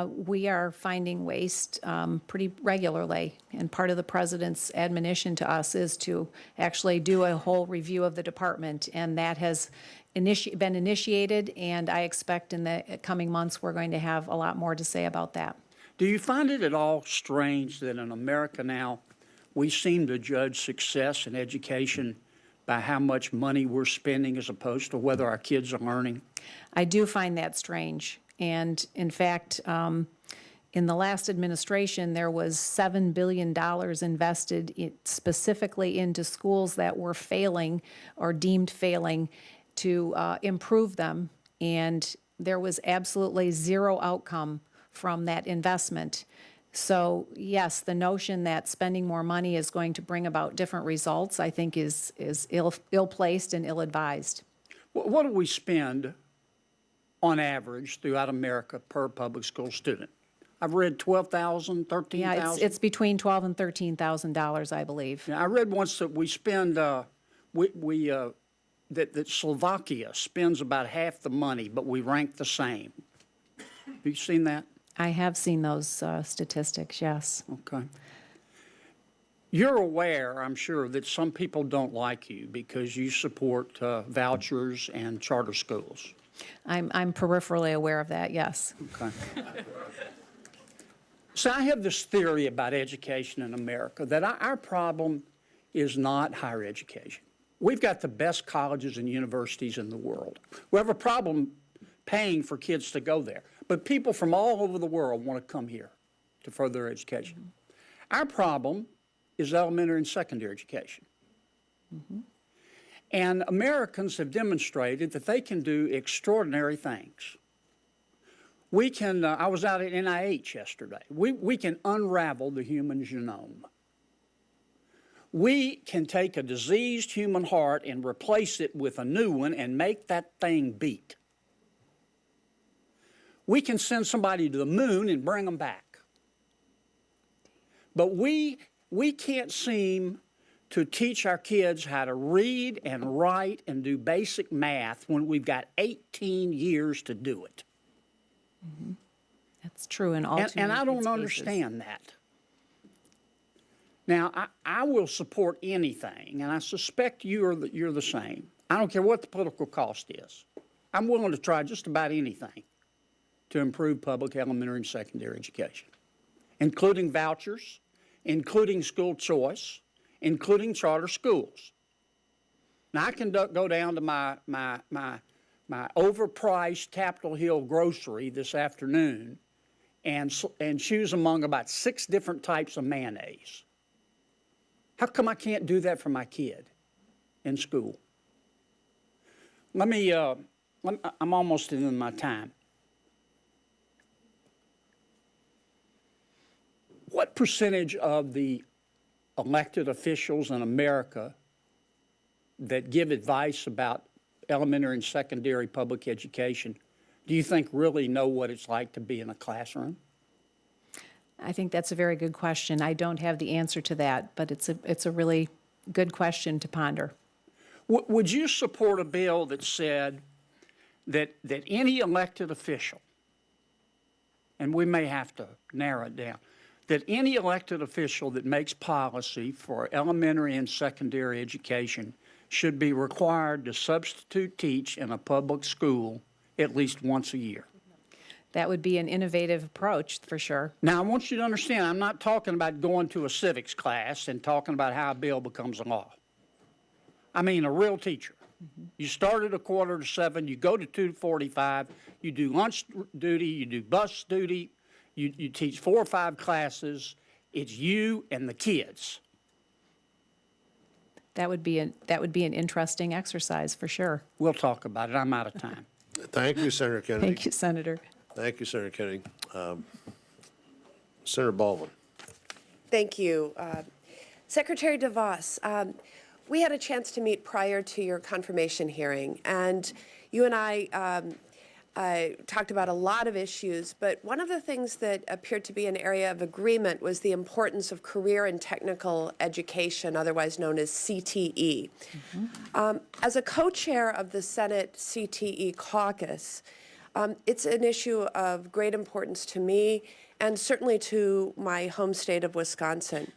S5: We are finding waste pretty regularly, and part of the president's admonition to us is to actually do a whole review of the department, and that has been initiated, and I expect in the coming months we're going to have a lot more to say about that.
S15: Do you find it at all strange that in America now, we seem to judge success in education by how much money we're spending as opposed to whether our kids are learning?
S5: I do find that strange. And in fact, in the last administration, there was $7 billion invested specifically into schools that were failing or deemed failing to improve them. And there was absolutely zero outcome from that investment. So yes, the notion that spending more money is going to bring about different results, I think is ill-placed and ill-advised.
S15: What do we spend on average throughout America per public school student? I've read $12,000, $13,000.
S5: Yeah, it's between $12,000 and $13,000, I believe.
S15: Yeah, I read once that we spend, that Slovakia spends about half the money, but we rank the same. Have you seen that?
S5: I have seen those statistics, yes.
S15: Okay. You're aware, I'm sure, that some people don't like you because you support vouchers and charter schools.
S5: I'm peripherally aware of that, yes.
S15: Okay. So I have this theory about education in America, that our problem is not higher education. We've got the best colleges and universities in the world. We have a problem paying for kids to go there. But people from all over the world want to come here to further their education. Our problem is elementary and secondary education. And Americans have demonstrated that they can do extraordinary things. We can, I was out at NIH yesterday. We can unravel the human genome. We can take a diseased human heart and replace it with a new one and make that thing beat. We can send somebody to the moon and bring them back. But we can't seem to teach our kids how to read and write and do basic math when we've got 18 years to do it.
S5: That's true in all
S15: And I don't understand that. Now, I will support anything, and I suspect you're the same. I don't care what the political cost is. I'm willing to try just about anything to improve public elementary and secondary education, including vouchers, including school choice, including charter schools. Now, I can go down to my overpriced Capitol Hill grocery this afternoon and choose among about 6 different types of mayonnaise. How come I can't do that for my kid in school? I'm almost into my time. What percentage of the elected officials in America that give advice about elementary and secondary public education do you think really know what it's like to be in a classroom?
S5: I think that's a very good question. I don't have the answer to that, but it's a really good question to ponder.
S15: Would you support a bill that said that any elected official, and we may have to narrow it down, that any elected official that makes policy for elementary and secondary education should be required to substitute teach in a public school at least once a year?
S5: That would be an innovative approach, for sure.
S15: Now, I want you to understand, I'm not talking about going to a civics class and talking about how a bill becomes a law. I mean a real teacher. You start at 6:45, you go to 2:45, you do lunch duty, you do bus duty, you teach 4 or 5 classes. It's you and the kids.
S5: That would be an interesting exercise, for sure.
S15: We'll talk about it. I'm out of time.
S2: Thank you, Senator Kennedy.
S5: Thank you, Senator.
S2: Thank you, Senator Kennedy. Senator Baldwin.
S16: Thank you. Secretary DeVos, we had a chance to meet prior to your confirmation hearing, and you and I talked about a lot of issues, but one of the things that appeared to be an area of agreement was the importance of career and technical education, otherwise known as CTE. As a co-chair of the Senate CTE caucus, it's an issue of great importance to me and certainly to my home state of Wisconsin.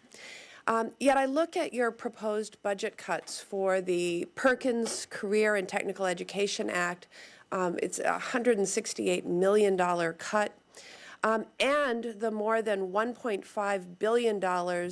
S16: Yet I look at your proposed budget cuts for the Perkins Career and Technical Education Act. It's a $168 million cut, and the more than $1.5 billion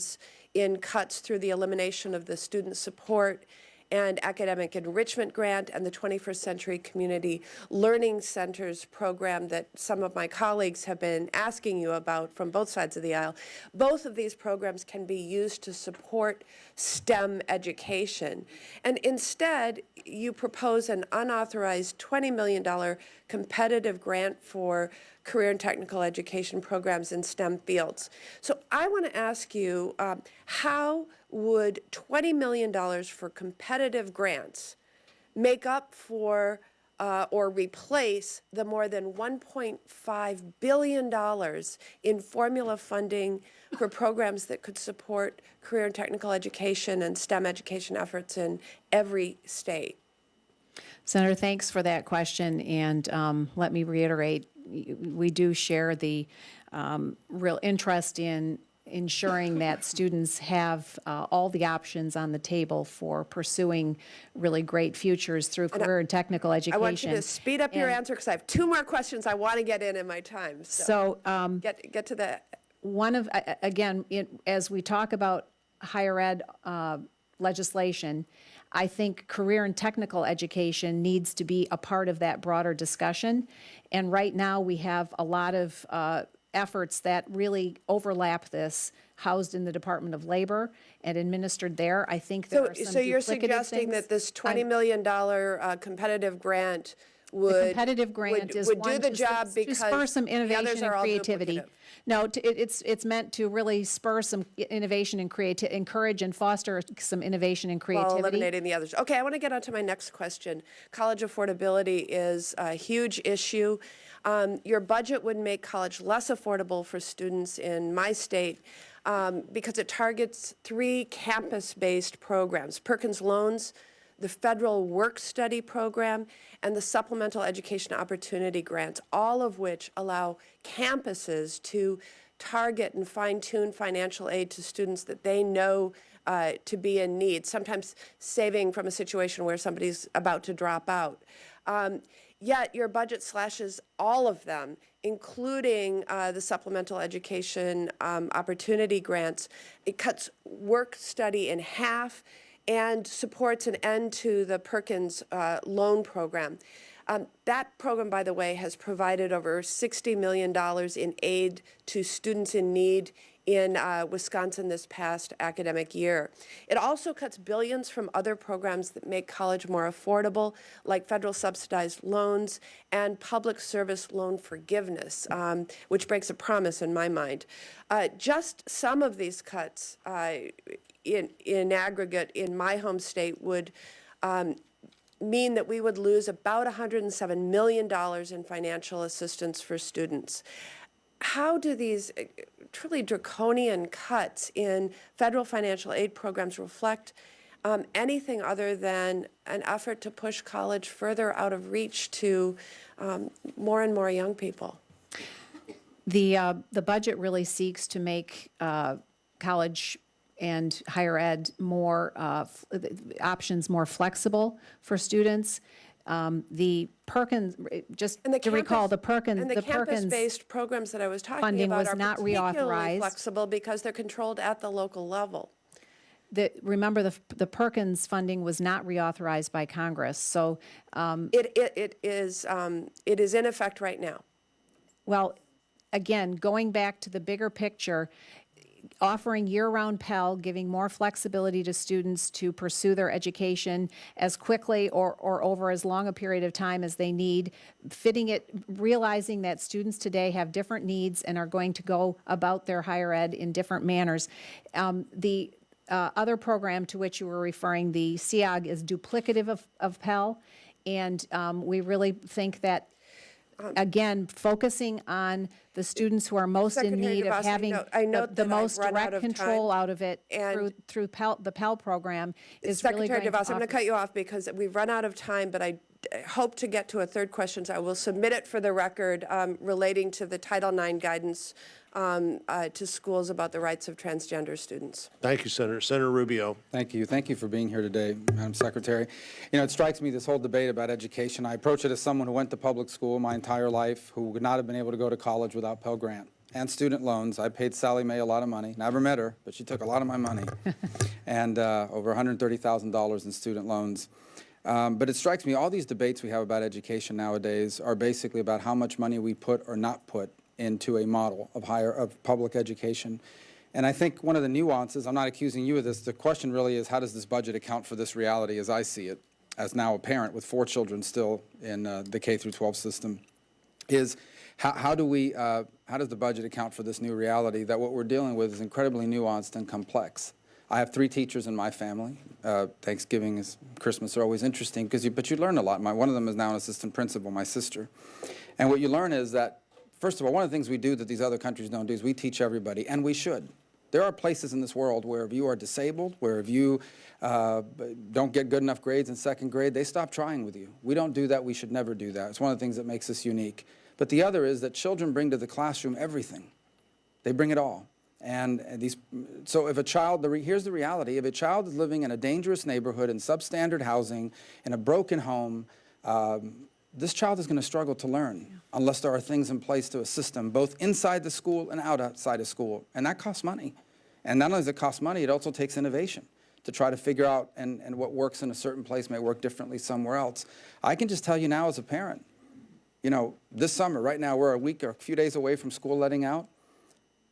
S16: in cuts through the elimination of the student support and academic enrichment grant and the 21st Century Community Learning Centers program that some of my colleagues have been asking you about from both sides of the aisle. Both of these programs can be used to support STEM education. And instead, you propose an unauthorized $20 million competitive grant for career and technical education programs in STEM fields. So I want to ask you, how would $20 million for competitive grants make up for or replace the more than $1.5 billion in formula funding for programs that could support career and technical education and STEM education efforts in every state?
S5: Senator, thanks for that question, and let me reiterate, we do share the real interest in ensuring that students have all the options on the table for pursuing really great futures through career and technical education.
S16: I want you to speed up your answer because I have 2 more questions I want to get in my time. So get to the...
S5: As we talk about higher ed legislation, I think career and technical education needs to be a part of that broader discussion. And right now, we have a lot of efforts that really overlap this, housed in the Department of Labor and administered there. I think there are some
S16: So you're
S5: duplicative
S16: suggesting
S5: things.
S16: that this $20 million competitive grant would
S5: competitive grant is
S16: would
S5: one
S16: do the
S5: to
S16: job
S5: to
S16: because
S5: spur some
S16: the
S5: innovation
S16: others
S5: and
S16: are all
S5: creativity.
S16: duplicative.
S5: No, it's meant to really spur some innovation and encourage and foster some innovation and creativity.
S16: While eliminating the others. Okay, I want to get on to my next question. College affordability is a huge issue. Your budget would make college less affordable for students in my state because it targets 3 campus-based programs: Perkins Loans, the Federal Work-Study Program, and the Supplemental Education Opportunity Grants, all of which allow campuses to target and fine-tune financial aid to students that they know to be in need, sometimes saving from a situation where somebody's about to drop out. Yet your budget slashes all of them, including the Supplemental Education Opportunity Grants. It cuts work-study in half and supports an end to the Perkins loan program. That program, by the way, has provided over $60 million in aid to students in need in Wisconsin this past academic year. It also cuts billions from other programs that make college more affordable, like federal subsidized loans and public service loan forgiveness, which breaks a promise in my mind. Just some of these cuts in aggregate in my home state would mean that we would lose about $107 million in financial assistance for students. How do these truly draconian cuts in federal financial aid programs reflect anything other than an effort to push college further out of reach to more and more young people?
S5: The budget really seeks to make college and higher ed more options more flexible for students. The Perkins, just to recall, the Perkins
S16: campus-based programs that I was talking
S5: funding
S16: about
S5: was
S16: are
S5: not
S16: particularly
S5: reauthorized.
S16: flexible because they're controlled at the local level.
S5: Remember, the Perkins funding was not reauthorized by Congress, so
S16: It is in effect right now.
S5: well, again, going back to the bigger picture, offering year-round Pell, giving more flexibility to students to pursue their education as quickly or over as long a period of time as they need, fitting it, realizing that students today have different needs and are going to go about their higher ed in different manners. The other program to which you were referring, the SEOG, is duplicative of Pell, and we really think that again, focusing on the students who are most in
S16: Secretary
S5: need of
S16: DeVos,
S5: having
S16: I note
S5: the
S16: that I've
S5: most
S16: run out
S5: direct
S16: of
S5: control
S16: time,
S5: out of it through the Pell program is really
S16: Secretary
S5: going
S16: DeVos,
S5: to
S16: I'm going to cut you off because we've run out of time, but I hope to get to a third question, so I will submit it for the record relating to the Title IX guidance to schools about the rights of transgender students.
S2: Thank you, Senator. Senator Rubio.
S17: Thank you. Thank you for being here today, Madam Secretary. You know, it strikes me, this whole debate about education, I approach it as someone who went to public school my entire life, who would not have been able to go to college without Pell Grant and student loans. I paid Sally Mae a lot of money. Never met her, but she took a lot of my money, and over $130,000 in student loans. But it strikes me, all these debates we have about education nowadays are basically about how much money we put or not put into a model of public education. And I think one of the nuances, I'm not accusing you of this, the question really is, how does this budget account for this reality as I see it, as now a parent with 4 children still in the K-12 system, is how does the budget account for this new reality that what we're dealing with is incredibly nuanced and complex? I have 3 teachers in my family. Thanksgiving and Christmas are always interesting, but you learn a lot. One of them is now an assistant principal, my sister. And what you learn is that, first of all, one of the things we do that these other countries don't do is we teach everybody, and we should. There are places in this world where if you are disabled, where if you don't get good enough grades in 2nd grade, they stop trying with you. We don't do that. We should never do that. It's one of the things that makes us unique. But the other is that children bring to the classroom everything. They bring it all. So if a child, here's the reality, if a child is living in a dangerous neighborhood, in substandard housing, in a broken home, this child is going to struggle to learn unless there are things in place to assist them, both inside the school and outside of school. And that costs money. And not only does it cost money, it also takes innovation to try to figure out, and what works in a certain place may work differently somewhere else. I can just tell you now as a parent, you know, this summer, right now, we're a week or a few days away from school letting out.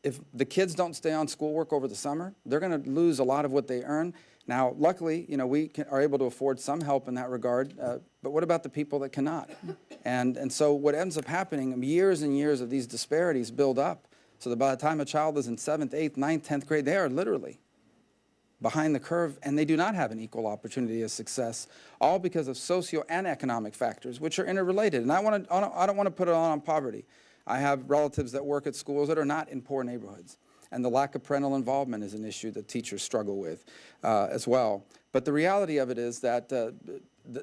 S17: If the kids don't stay on schoolwork over the summer, they're going to lose a lot of what they earn. Now, luckily, you know, we are able to afford some help in that regard, but what about the people that cannot? And so what ends up happening, years and years of these disparities build up, so that by the time a child is in 7th, 8th, 9th, 10th grade, they are literally behind the curve, and they do not have an equal opportunity of success, all because of socio and economic factors, which are interrelated. And I don't want to put it on poverty. I have relatives that work at schools that are not in poor neighborhoods, and the lack of parental involvement is an issue that teachers struggle with as well. But the reality of it is that the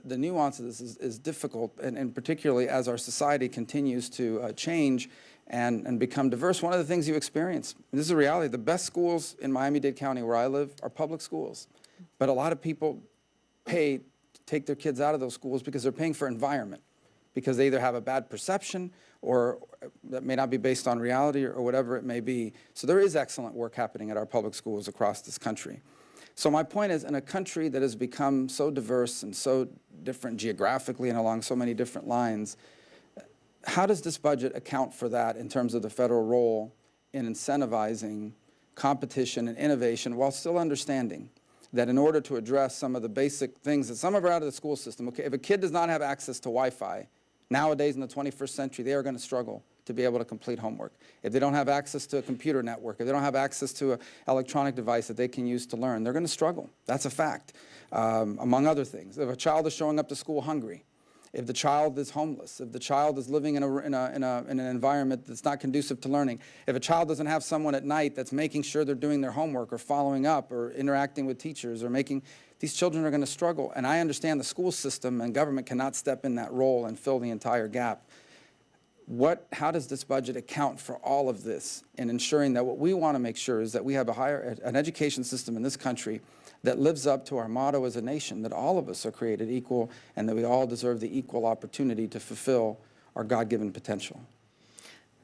S17: nuance of this is difficult, and particularly as our society continues to change and become diverse. One of the things you experience, and this is a reality, the best schools in Miami-Dade County where I live are public schools. But a lot of people pay to take their kids out of those schools because they're paying for environment, because they either have a bad perception or that may not be based on reality or whatever it may be. So there is excellent work happening at our public schools across this country. So my point is, in a country that has become so diverse and so different geographically and along so many different lines, how does this budget account for that in terms of the federal role in incentivizing competition, and innovation, while still understanding that in order to address some of the basic things that some of are out of the school system, okay, if a kid does not have access to Wi-Fi, nowadays in the 21st century, they are going to struggle to be able to complete homework. If they don't have access to a computer network, if they don't have access to an electronic device that they can use to learn, they're going to struggle. That's a fact, among other things. If a child is showing up to school hungry, if the child is homeless, if the child is living in an environment that's not conducive to learning, if a child doesn't have someone at night that's making sure they're doing their homework or following up or interacting with teachers or making, these children are going to struggle. And I understand the school system and government cannot step in that role and fill the entire gap. How does this budget account for all of this in ensuring that what we want to make sure is that we have an education system in this country that lives up to our motto as a nation, that all of us are created equal and that we all deserve the equal opportunity to fulfill our God-given potential?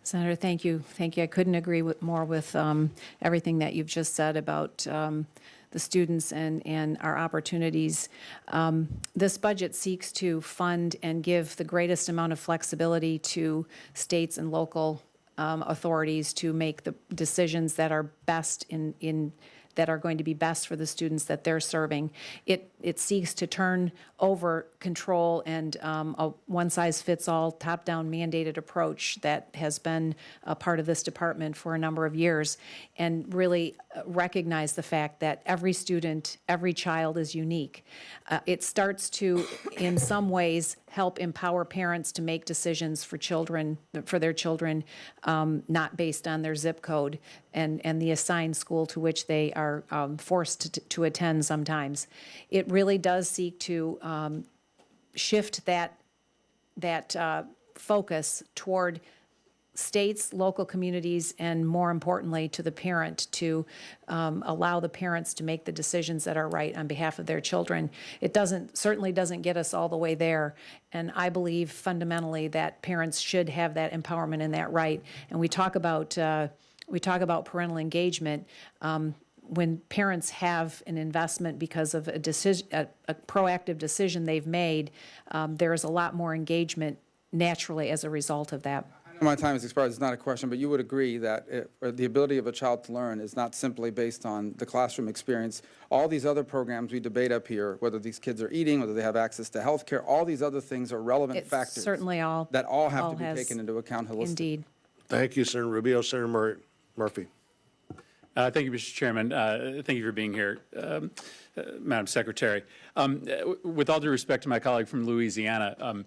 S5: Senator, thank you. Thank you. I couldn't agree more with everything that you've just said about the students and our opportunities. This budget seeks to fund and give the greatest amount of flexibility to states and local authorities to make the decisions that are best that are going to be best for the students that they're serving. It seeks to turn over control and a one-size-fits-all, top-down mandated approach that has been a part of this department for a number of years, and really recognize the fact that every student, every child is unique. It starts to, in some ways, help empower parents to make decisions for their children, not based on their zip code and the assigned school to which they are forced to attend sometimes. It really does seek to shift that focus toward states, local communities, and more importantly, to the parent to allow the parents to make the decisions that are right on behalf of their children. It certainly doesn't get us all the way there, and I believe fundamentally that parents should have that empowerment and that right. And we talk about parental engagement. When parents have an investment because of a proactive decision they've made, there is a lot more engagement naturally as a result of that.
S17: My time has expired. It's not a question, but you would agree that the ability of a child to learn is not simply based on the classroom experience. All these other programs we debate up here, whether these kids are eating, whether they have access to health care, all these other things are relevant factors
S5: Certainly
S17: that all have to be taken into account holistically.
S5: Indeed.
S2: Thank you, Senator Rubio. Senator Murphy.
S18: Thank you, Mr. Chairman. Thank you for being here, Madam Secretary. With all due respect to my colleague from Louisiana,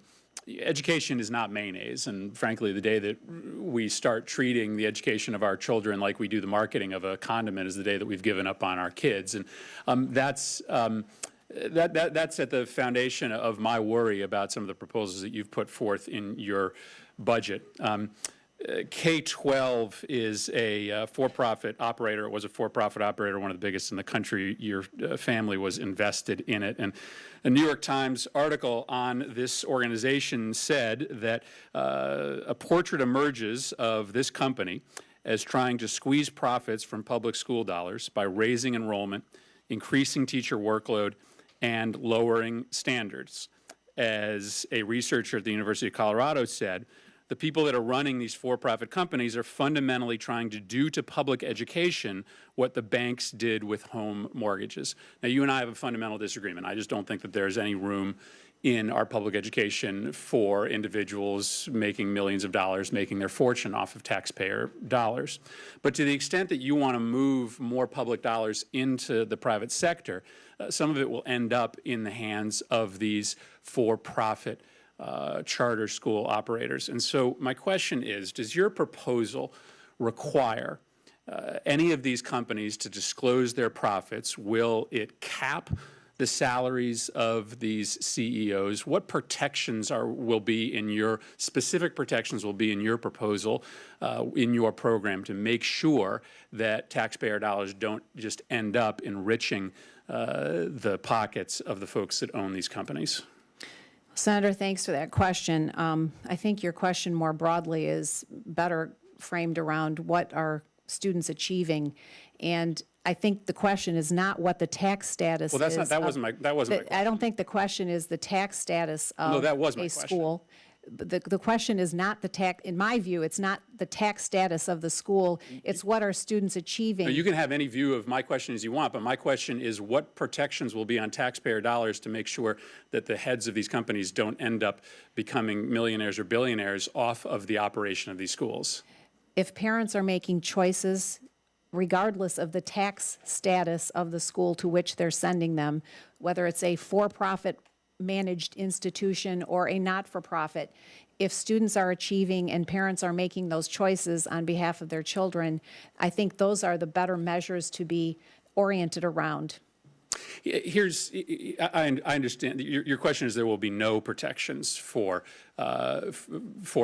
S18: education is not mayonnaise, and frankly, the day that we start treating the education of our children like we do the marketing of a condiment is the day that we've given up on our kids, and that's at the foundation of my worry about some of the proposals that you've put forth in your budget. K-12 is a for-profit operator. It was a for-profit operator, one of the biggest in the country. Your family was invested in it. And a New York Times article on this organization said that a portrait emerges of this company as trying to squeeze profits from public school dollars by raising enrollment, increasing teacher workload, and lowering standards. As a researcher at the University of Colorado said, the people that are running these for-profit companies are fundamentally trying to do to public education what the banks did with home mortgages. Now, you and I have a fundamental disagreement. I just don't think that there's any room in our public education for individuals making millions of dollars, making their fortune off of taxpayer dollars. But to the extent that you want to move more public dollars into the private sector, some of it will end up in the hands of these for-profit charter school operators. And so my question is, does your proposal require any of these companies to disclose their profits? Will it cap the salaries of these CEOs? What protections will be in your, specific protections will be in your proposal, in your program to make sure that taxpayer dollars don't just end up enriching the pockets of the folks that own these companies?
S5: Senator, thanks for that question. I think your question more broadly is better framed around what are students achieving, and I think the question is not what the tax status is.
S18: Well, that wasn't my question.
S5: I don't think the question is the tax status of
S18: No, that was my
S5: a
S18: question.
S5: school. The question is not the tax, in my view, it's not the tax status of the school, it's what are students achieving.
S18: Now, you can have any view of my question as you want, but my question is what protections will be on taxpayer dollars to make sure that the heads of these companies don't end up becoming millionaires or billionaires off of the operation of these schools?
S5: If parents are making choices, regardless of the tax status of the school to which they're sending them, whether it's a for-profit managed institution or a not-for-profit, if students are achieving and parents are making those choices on behalf of their children, I think those are the better measures to be oriented around.
S18: I understand. Your question is there will be no protections for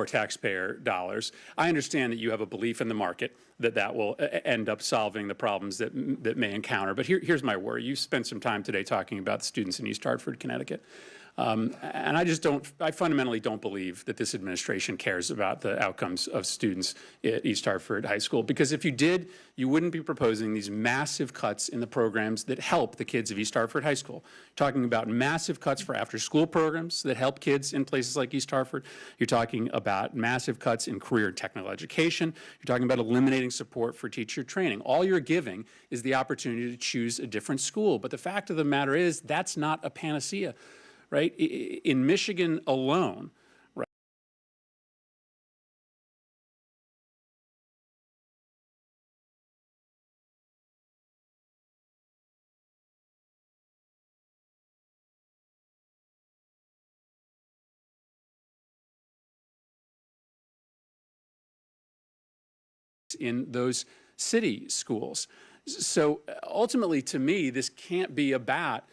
S18: taxpayer dollars. I understand that you have a belief in the market that will end up solving the problems that may encounter. But here's my worry. You spent some time today talking about the students in East Hartford, Connecticut. And I fundamentally don't believe that this administration cares about the outcomes of students at East Hartford High School. Because if you did, you wouldn't be proposing these massive cuts in the programs that help the kids of East Hartford High School. Talking about massive cuts for after-school programs that help kids in places like East Hartford. You're talking about massive cuts in career and technical education. You're talking about eliminating support for teacher training. All you're giving is the opportunity to choose a different school. But the fact of the matter is that's not a panacea. Right? In Michigan alone, right, in those city schools. So ultimately, to me, this can't be about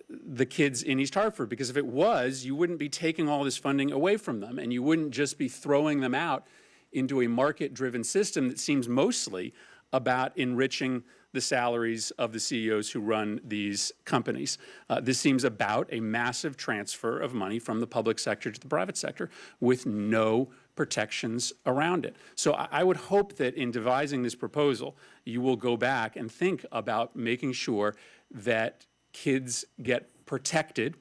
S18: the kids in East Hartford, because if it was, you wouldn't be taking all this funding away from them, and you wouldn't just be throwing them out into a market-driven system that seems mostly about enriching the salaries of the CEOs who run these companies. This seems about a massive transfer of money from the public sector to the private sector with no protections around it. So I would hope that in devising this proposal, you will go back and think about making sure that kids get protected,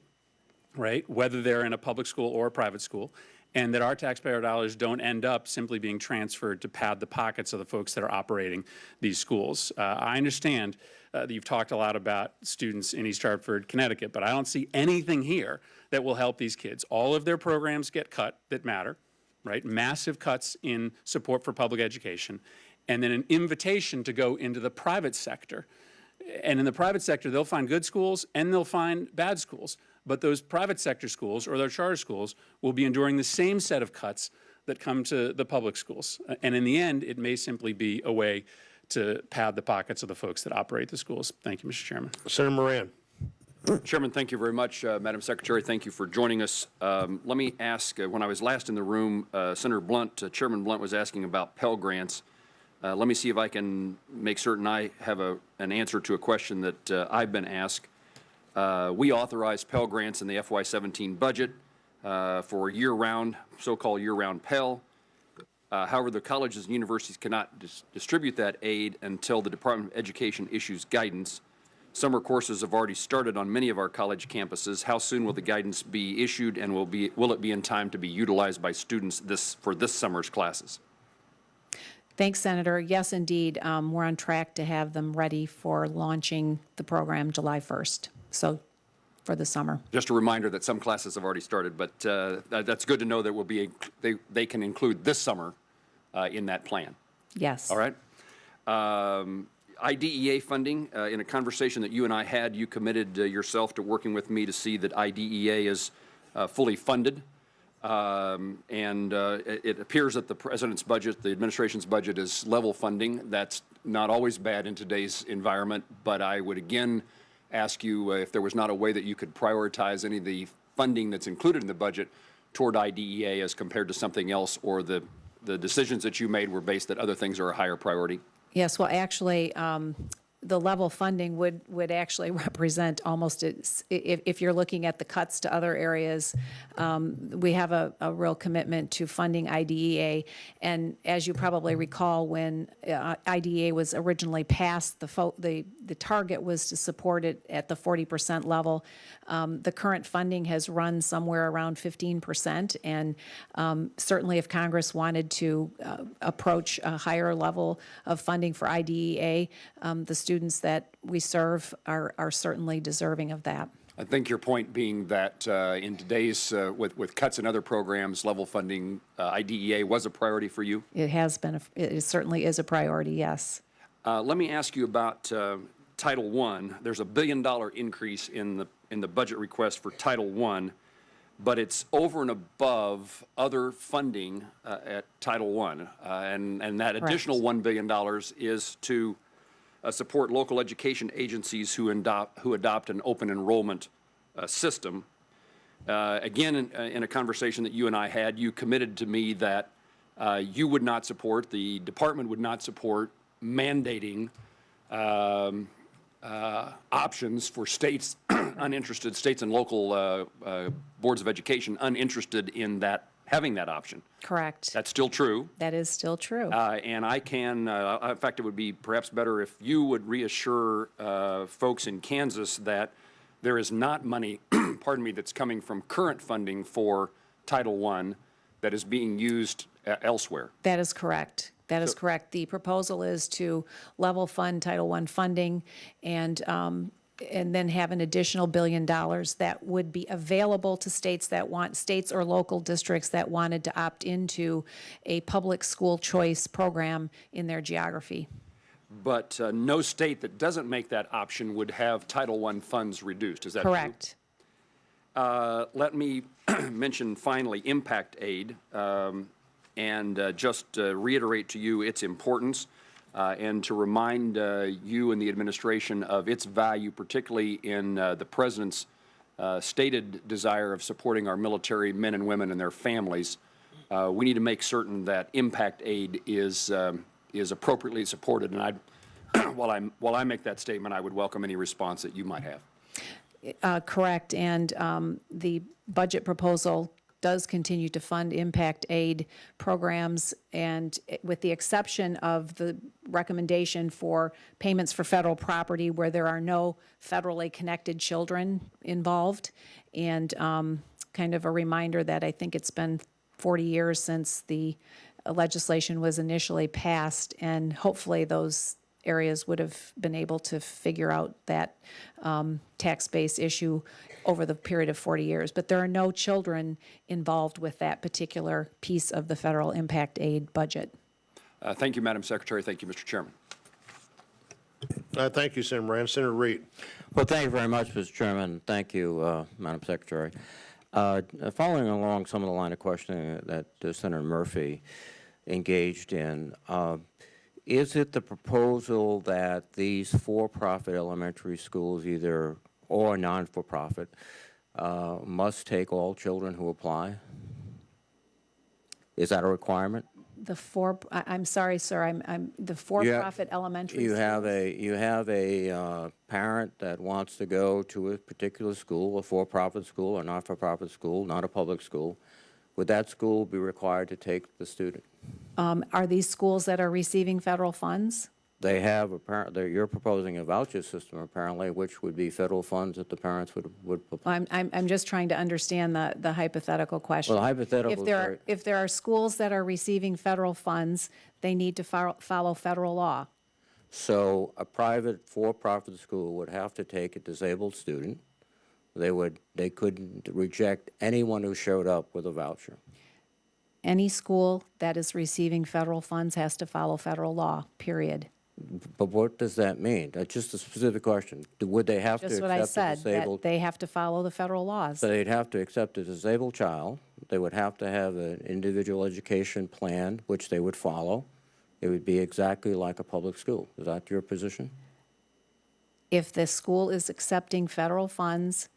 S18: right, whether they're in a public school or a private school, and that our taxpayer dollars don't end up simply being transferred to pad the pockets of the folks that are operating these schools. I understand that you've talked a lot about students in East Hartford, Connecticut, but I don't see anything here that will help these kids. All of their programs get cut that matter, right? Massive cuts in support for public education, and then an invitation to go into the private sector. And in the private sector, they'll find good schools and they'll find bad schools. But those private sector schools or their charter schools will be enduring the same set of cuts that come to the public schools. And in the end, it may simply be a way to pad the pockets of the folks that operate the schools. Thank you, Mr. Chairman.
S2: Senator Moran.
S19: Chairman, thank you very much. Madam Secretary, thank you for joining us. Let me ask, when I was last in the room, Senator Blunt, Chairman Blunt was asking about Pell grants. Let me see if I can make certain I have an answer to a question that I've been asked. We authorized Pell grants in the FY17 budget for year-round, so-called year-round Pell. However, the colleges and universities cannot distribute that aid until the Department of Education issues guidance. Summer courses have already started on many of our college campuses. How soon will the guidance be issued, and will it be in time to be utilized by students for this summer's classes?
S5: Thanks, Senator. Yes, indeed. We're on track to have them ready for launching the program July 1st, so for the summer.
S19: Just a reminder that some classes have already started, but that's good to know that they can include this summer in that plan.
S5: Yes.
S19: All right. IDEA funding, in a conversation that you and I had, you committed yourself to working with me to see that IDEA is fully funded. It appears that the President's budget, the administration's budget, is level funding. That's not always bad in today's environment, but I would again ask you if there was not a way that you could prioritize any of the funding that's included in the budget toward IDEA as compared to something else, or the decisions that you made were based that other things are a higher priority.
S5: Yes, well, actually, the level funding would actually represent almost, if you're looking at the cuts to other areas, we have a real commitment to funding IDEA. And as you probably recall, when IDEA was originally passed, the the target was to support it at the 40% level. The current funding has run somewhere around 15%, and certainly if Congress wanted to approach a higher level of funding for IDEA, the students that we serve are certainly deserving of that.
S19: I think your point being that in today's, with cuts in other programs, level funding, IDEA was a priority for you?
S5: It has been, it certainly is a priority, yes.
S19: Let me ask you about Title I. There's $1 billion increase in the budget request for Title I, but it's over and above other funding at Title I. And that additional $1 billion is to support local education agencies who adopt an open enrollment system. Again, in a conversation that you and I had, you committed to me that you would not support, the department would not support mandating options for states, uninterested states and local boards of education uninterested in that, having that option.
S5: Correct.
S19: That's still true.
S5: That is still true.
S19: And I can, in fact, it would be perhaps better if you would reassure folks in Kansas that there is not money, pardon me, that's coming from current funding for Title I that is being used elsewhere.
S5: That is correct. That is correct. The proposal is to level fund Title I funding and then have an additional $1 billion that would be available to states or local districts that wanted to opt into a public school choice program in their geography.
S19: But no state that doesn't make that option would have Title I funds reduced. Is that
S5: correct?
S19: True? Let me mention finally impact aid and just reiterate to you its importance. And to remind you and the administration of its value, particularly in the President's stated desire of supporting our military men and women and their families. We need to make certain that impact aid is appropriately supported. And while I make that statement, I would welcome any response that you might have.
S5: Correct. And the budget proposal does continue to fund impact aid programs, and with the exception of the recommendation for payments for federal property where there are no federally connected children involved, and kind of a reminder that I think it's been 40 years since the legislation was initially passed, and hopefully those areas would have been able to figure out that tax base issue over the period of 40 years. But there are no children involved with that particular piece of the federal impact aid budget.
S19: Thank you, Madam Secretary. Thank you, Mr. Chairman.
S2: Thank you, Senator Moran. Senator Reed.
S20: Well, thank you very much, Mr. Chairman. Thank you, Madam Secretary. Following along some of the line of questioning that Senator Murphy engaged in, is it the proposal that these for-profit elementary schools, either or non-for-profit, must take all children who apply? Is that a requirement?
S5: I'm sorry, sir. The for-profit elementary.
S20: You have a parent that wants to go to a particular school, a for-profit school or not-for-profit school, not a public school. Would that school be required to take the student?
S5: Are these schools that are receiving federal funds?
S20: They have, you're proposing a voucher system apparently, which would be federal funds that the parents would apply.
S5: I'm just trying to understand the hypothetical question.
S20: Well, hypothetical.
S5: If there are schools that are receiving federal funds, they need to follow federal law.
S20: So a private for-profit school would have to take a disabled student. They couldn't reject anyone who showed up with a voucher.
S5: Any school that is receiving federal funds has to follow federal law, period.
S20: But what does that mean? That's just a specific question. Would they have to
S5: Just what
S20: accept
S5: I
S20: a
S5: said,
S20: disabled?
S5: that they have to follow the federal laws.
S20: So they'd have to accept a disabled child. They would have to have an individual education plan, which they would follow. It would be exactly like a public school. Is that your position?
S5: If the school is accepting federal funds.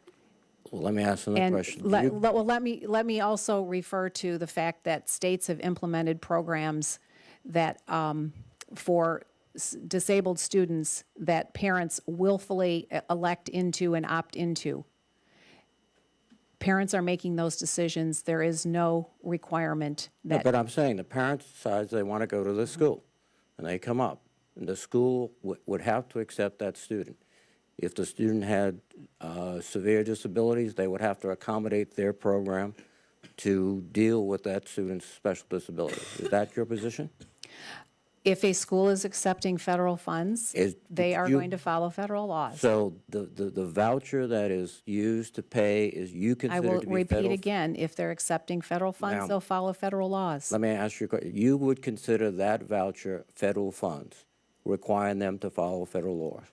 S20: Well, let me ask another question.
S5: Let me also refer to the fact that states have implemented programs that for disabled students that parents willfully elect into and opt into. Parents are making those decisions. There is no requirement that.
S20: But I'm saying the parent decides they want to go to this school, and they come up. the school would have to accept that student. If the student had severe disabilities, they would have to accommodate their program to deal with that student's special disability. Is that your position?
S5: If a school is accepting federal funds, they are going to follow federal laws.
S20: So the voucher that is used to pay is you
S5: I
S20: consider
S5: will
S20: to be
S5: repeat
S20: federal?
S5: again, if they're accepting federal funds,
S20: Now-
S5: they'll follow federal laws.
S20: Let me ask you a question. You would consider that voucher federal funds, requiring them to follow federal laws?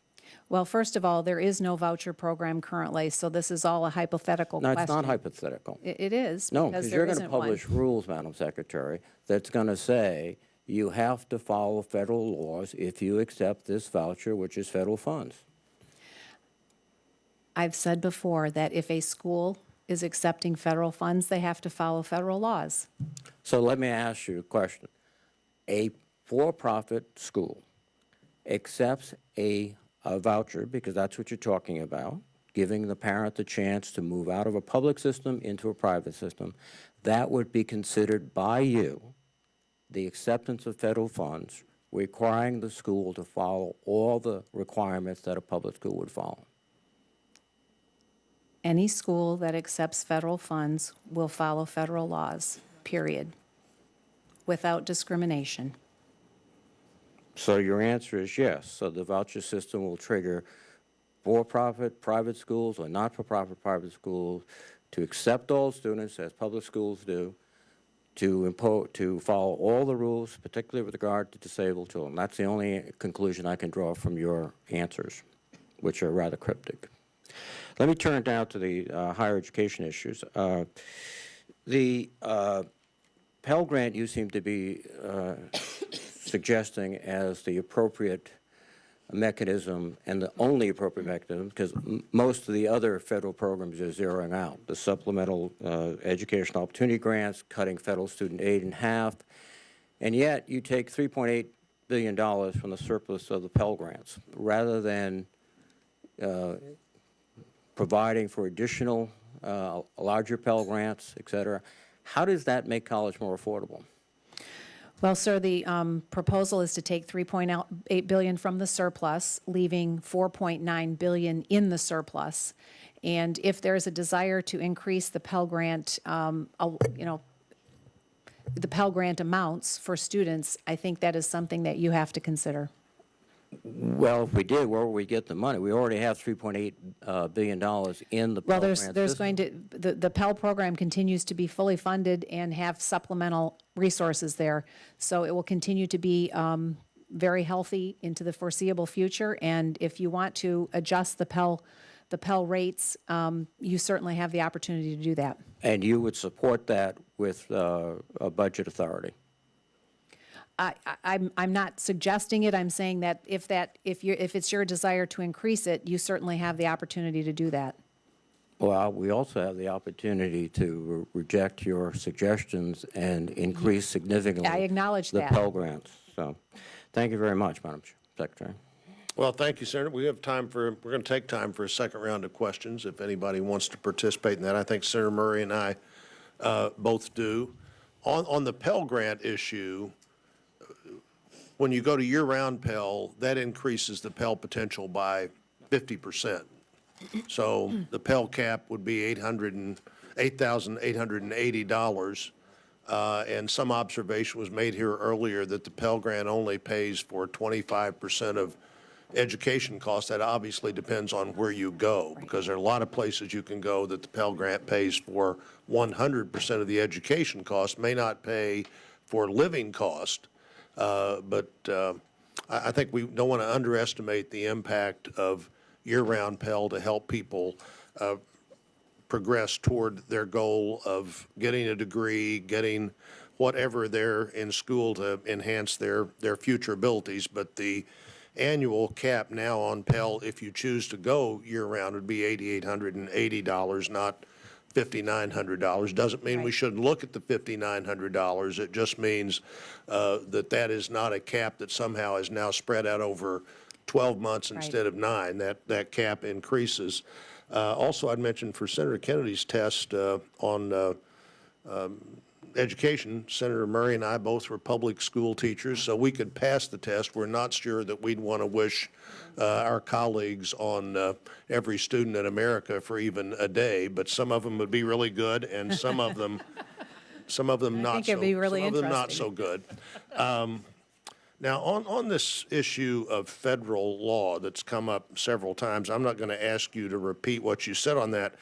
S5: Well, first of all, there is no voucher program currently, so this is all a hypothetical
S20: No,
S5: question.
S20: it's not hypothetical.
S5: It is,
S20: No,
S5: because
S20: because
S5: there
S20: you're going to
S5: isn't one.
S20: publish rules, Madam Secretary, that's going to say you have to follow federal laws if you accept this voucher, which is federal funds.
S5: I've said before that if a school is accepting federal funds, they have to follow federal laws.
S20: So let me ask you a question. A for-profit school accepts a voucher, because that's what you're talking about, giving the parent the chance to move out of a public system into a private system. That would be considered by you the acceptance of federal funds, requiring the school to follow all the requirements that a public school would follow.
S5: Any school that accepts federal funds will follow federal laws, period, without discrimination.
S20: So your answer is yes. So the voucher system will trigger for-profit private schools or not-for-profit private schools to accept all students, as public schools do, to follow all the rules, particularly with regard to disabled children. That's the only conclusion I can draw from your answers, which are rather cryptic. Let me turn now to the higher education issues. The Pell Grant you seem to be suggesting as the appropriate mechanism and the only appropriate mechanism, because most of the other federal programs are zeroing out. The supplemental educational opportunity grants, cutting federal student aid in half, and yet you take $3.8 billion from the surplus of the Pell Grants, rather than providing for additional larger Pell Grants, et cetera. How does that make college more affordable?
S5: Well, sir, the proposal is to take $3.8 billion from the surplus, leaving $4.9 billion in the surplus. And if there is a desire to increase the Pell Grant, the Pell Grant amounts for students, I think that is something that you have to consider.
S20: Well, if we did, where would we get the money? We already have $3.8 billion in the Pell
S5: Well,
S20: Grant
S5: there's
S20: system.
S5: going to, the Pell program continues to be fully funded and have supplemental resources there. So it will continue to be very healthy into the foreseeable future. And if you want to adjust the Pell rates, you certainly have the opportunity to do that.
S20: And you would support that with a budget authority?
S5: I'm not suggesting it. I'm saying that if it's your desire to increase it, you certainly have the opportunity to do that.
S20: Well, we also have the opportunity to reject your suggestions and increase significantly
S5: I acknowledge
S20: the
S5: that.
S20: Pell Grants. So, thank you very much, Madam Secretary.
S2: Well, thank you, Senator. We have time we're going to take time for a second round of questions if anybody wants to participate in that. I think Senator Murray and I both do. On the Pell Grant issue, when you go to year-round Pell, that increases the Pell potential by 50%. So the Pell cap would be $8,880. And some observation was made here earlier that the Pell Grant only pays for 25% of education costs. That obviously depends on where you go, because there are a lot of places you can go that the Pell Grant pays for 100% of the education cost, may not pay for living cost. But I think we don't want to underestimate the impact of year-round Pell to help people progress toward their goal of getting a degree, getting whatever they're in school to enhance their future abilities. But the annual cap now on Pell, if you choose to go year-round, would be $8,880, not $5,900. Doesn't mean we shouldn't look at the $5,900. It just means that is not a cap that somehow is now spread out over 12 months instead of 9. That cap increases. Also, I'd mention for Senator Kennedy's test on Education, Senator Murray and I both were public school teachers, so we could pass the test. We're not sure that we'd want to wish our colleagues on every student in America for even a day, but some of them would be really good, and some of them not so.
S5: think it'd be really
S2: some of them not
S5: interesting.
S2: so good. Now, on this issue of federal law that's come up several times, I'm not going to ask you to repeat what you said on that,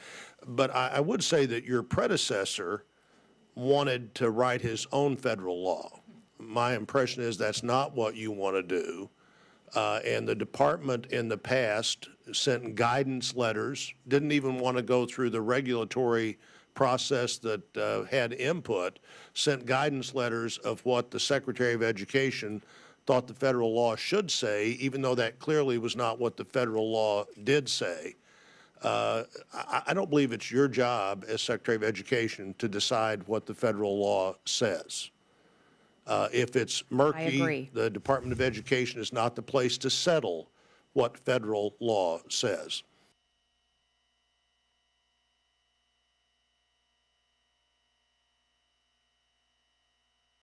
S2: but I would say that your predecessor wanted to write his own federal law. My impression is that's not what you want to do. And the department in the past sent guidance letters, didn't even want to go through the regulatory process that had input, sent guidance letters of what the Secretary of Education thought the federal law should say, even though that clearly was not what the federal law did say. I don't believe it's your job as Secretary of Education to decide what the federal law says. If it's murky,
S5: agree.
S2: the Department of Education is not the place to settle what federal law says.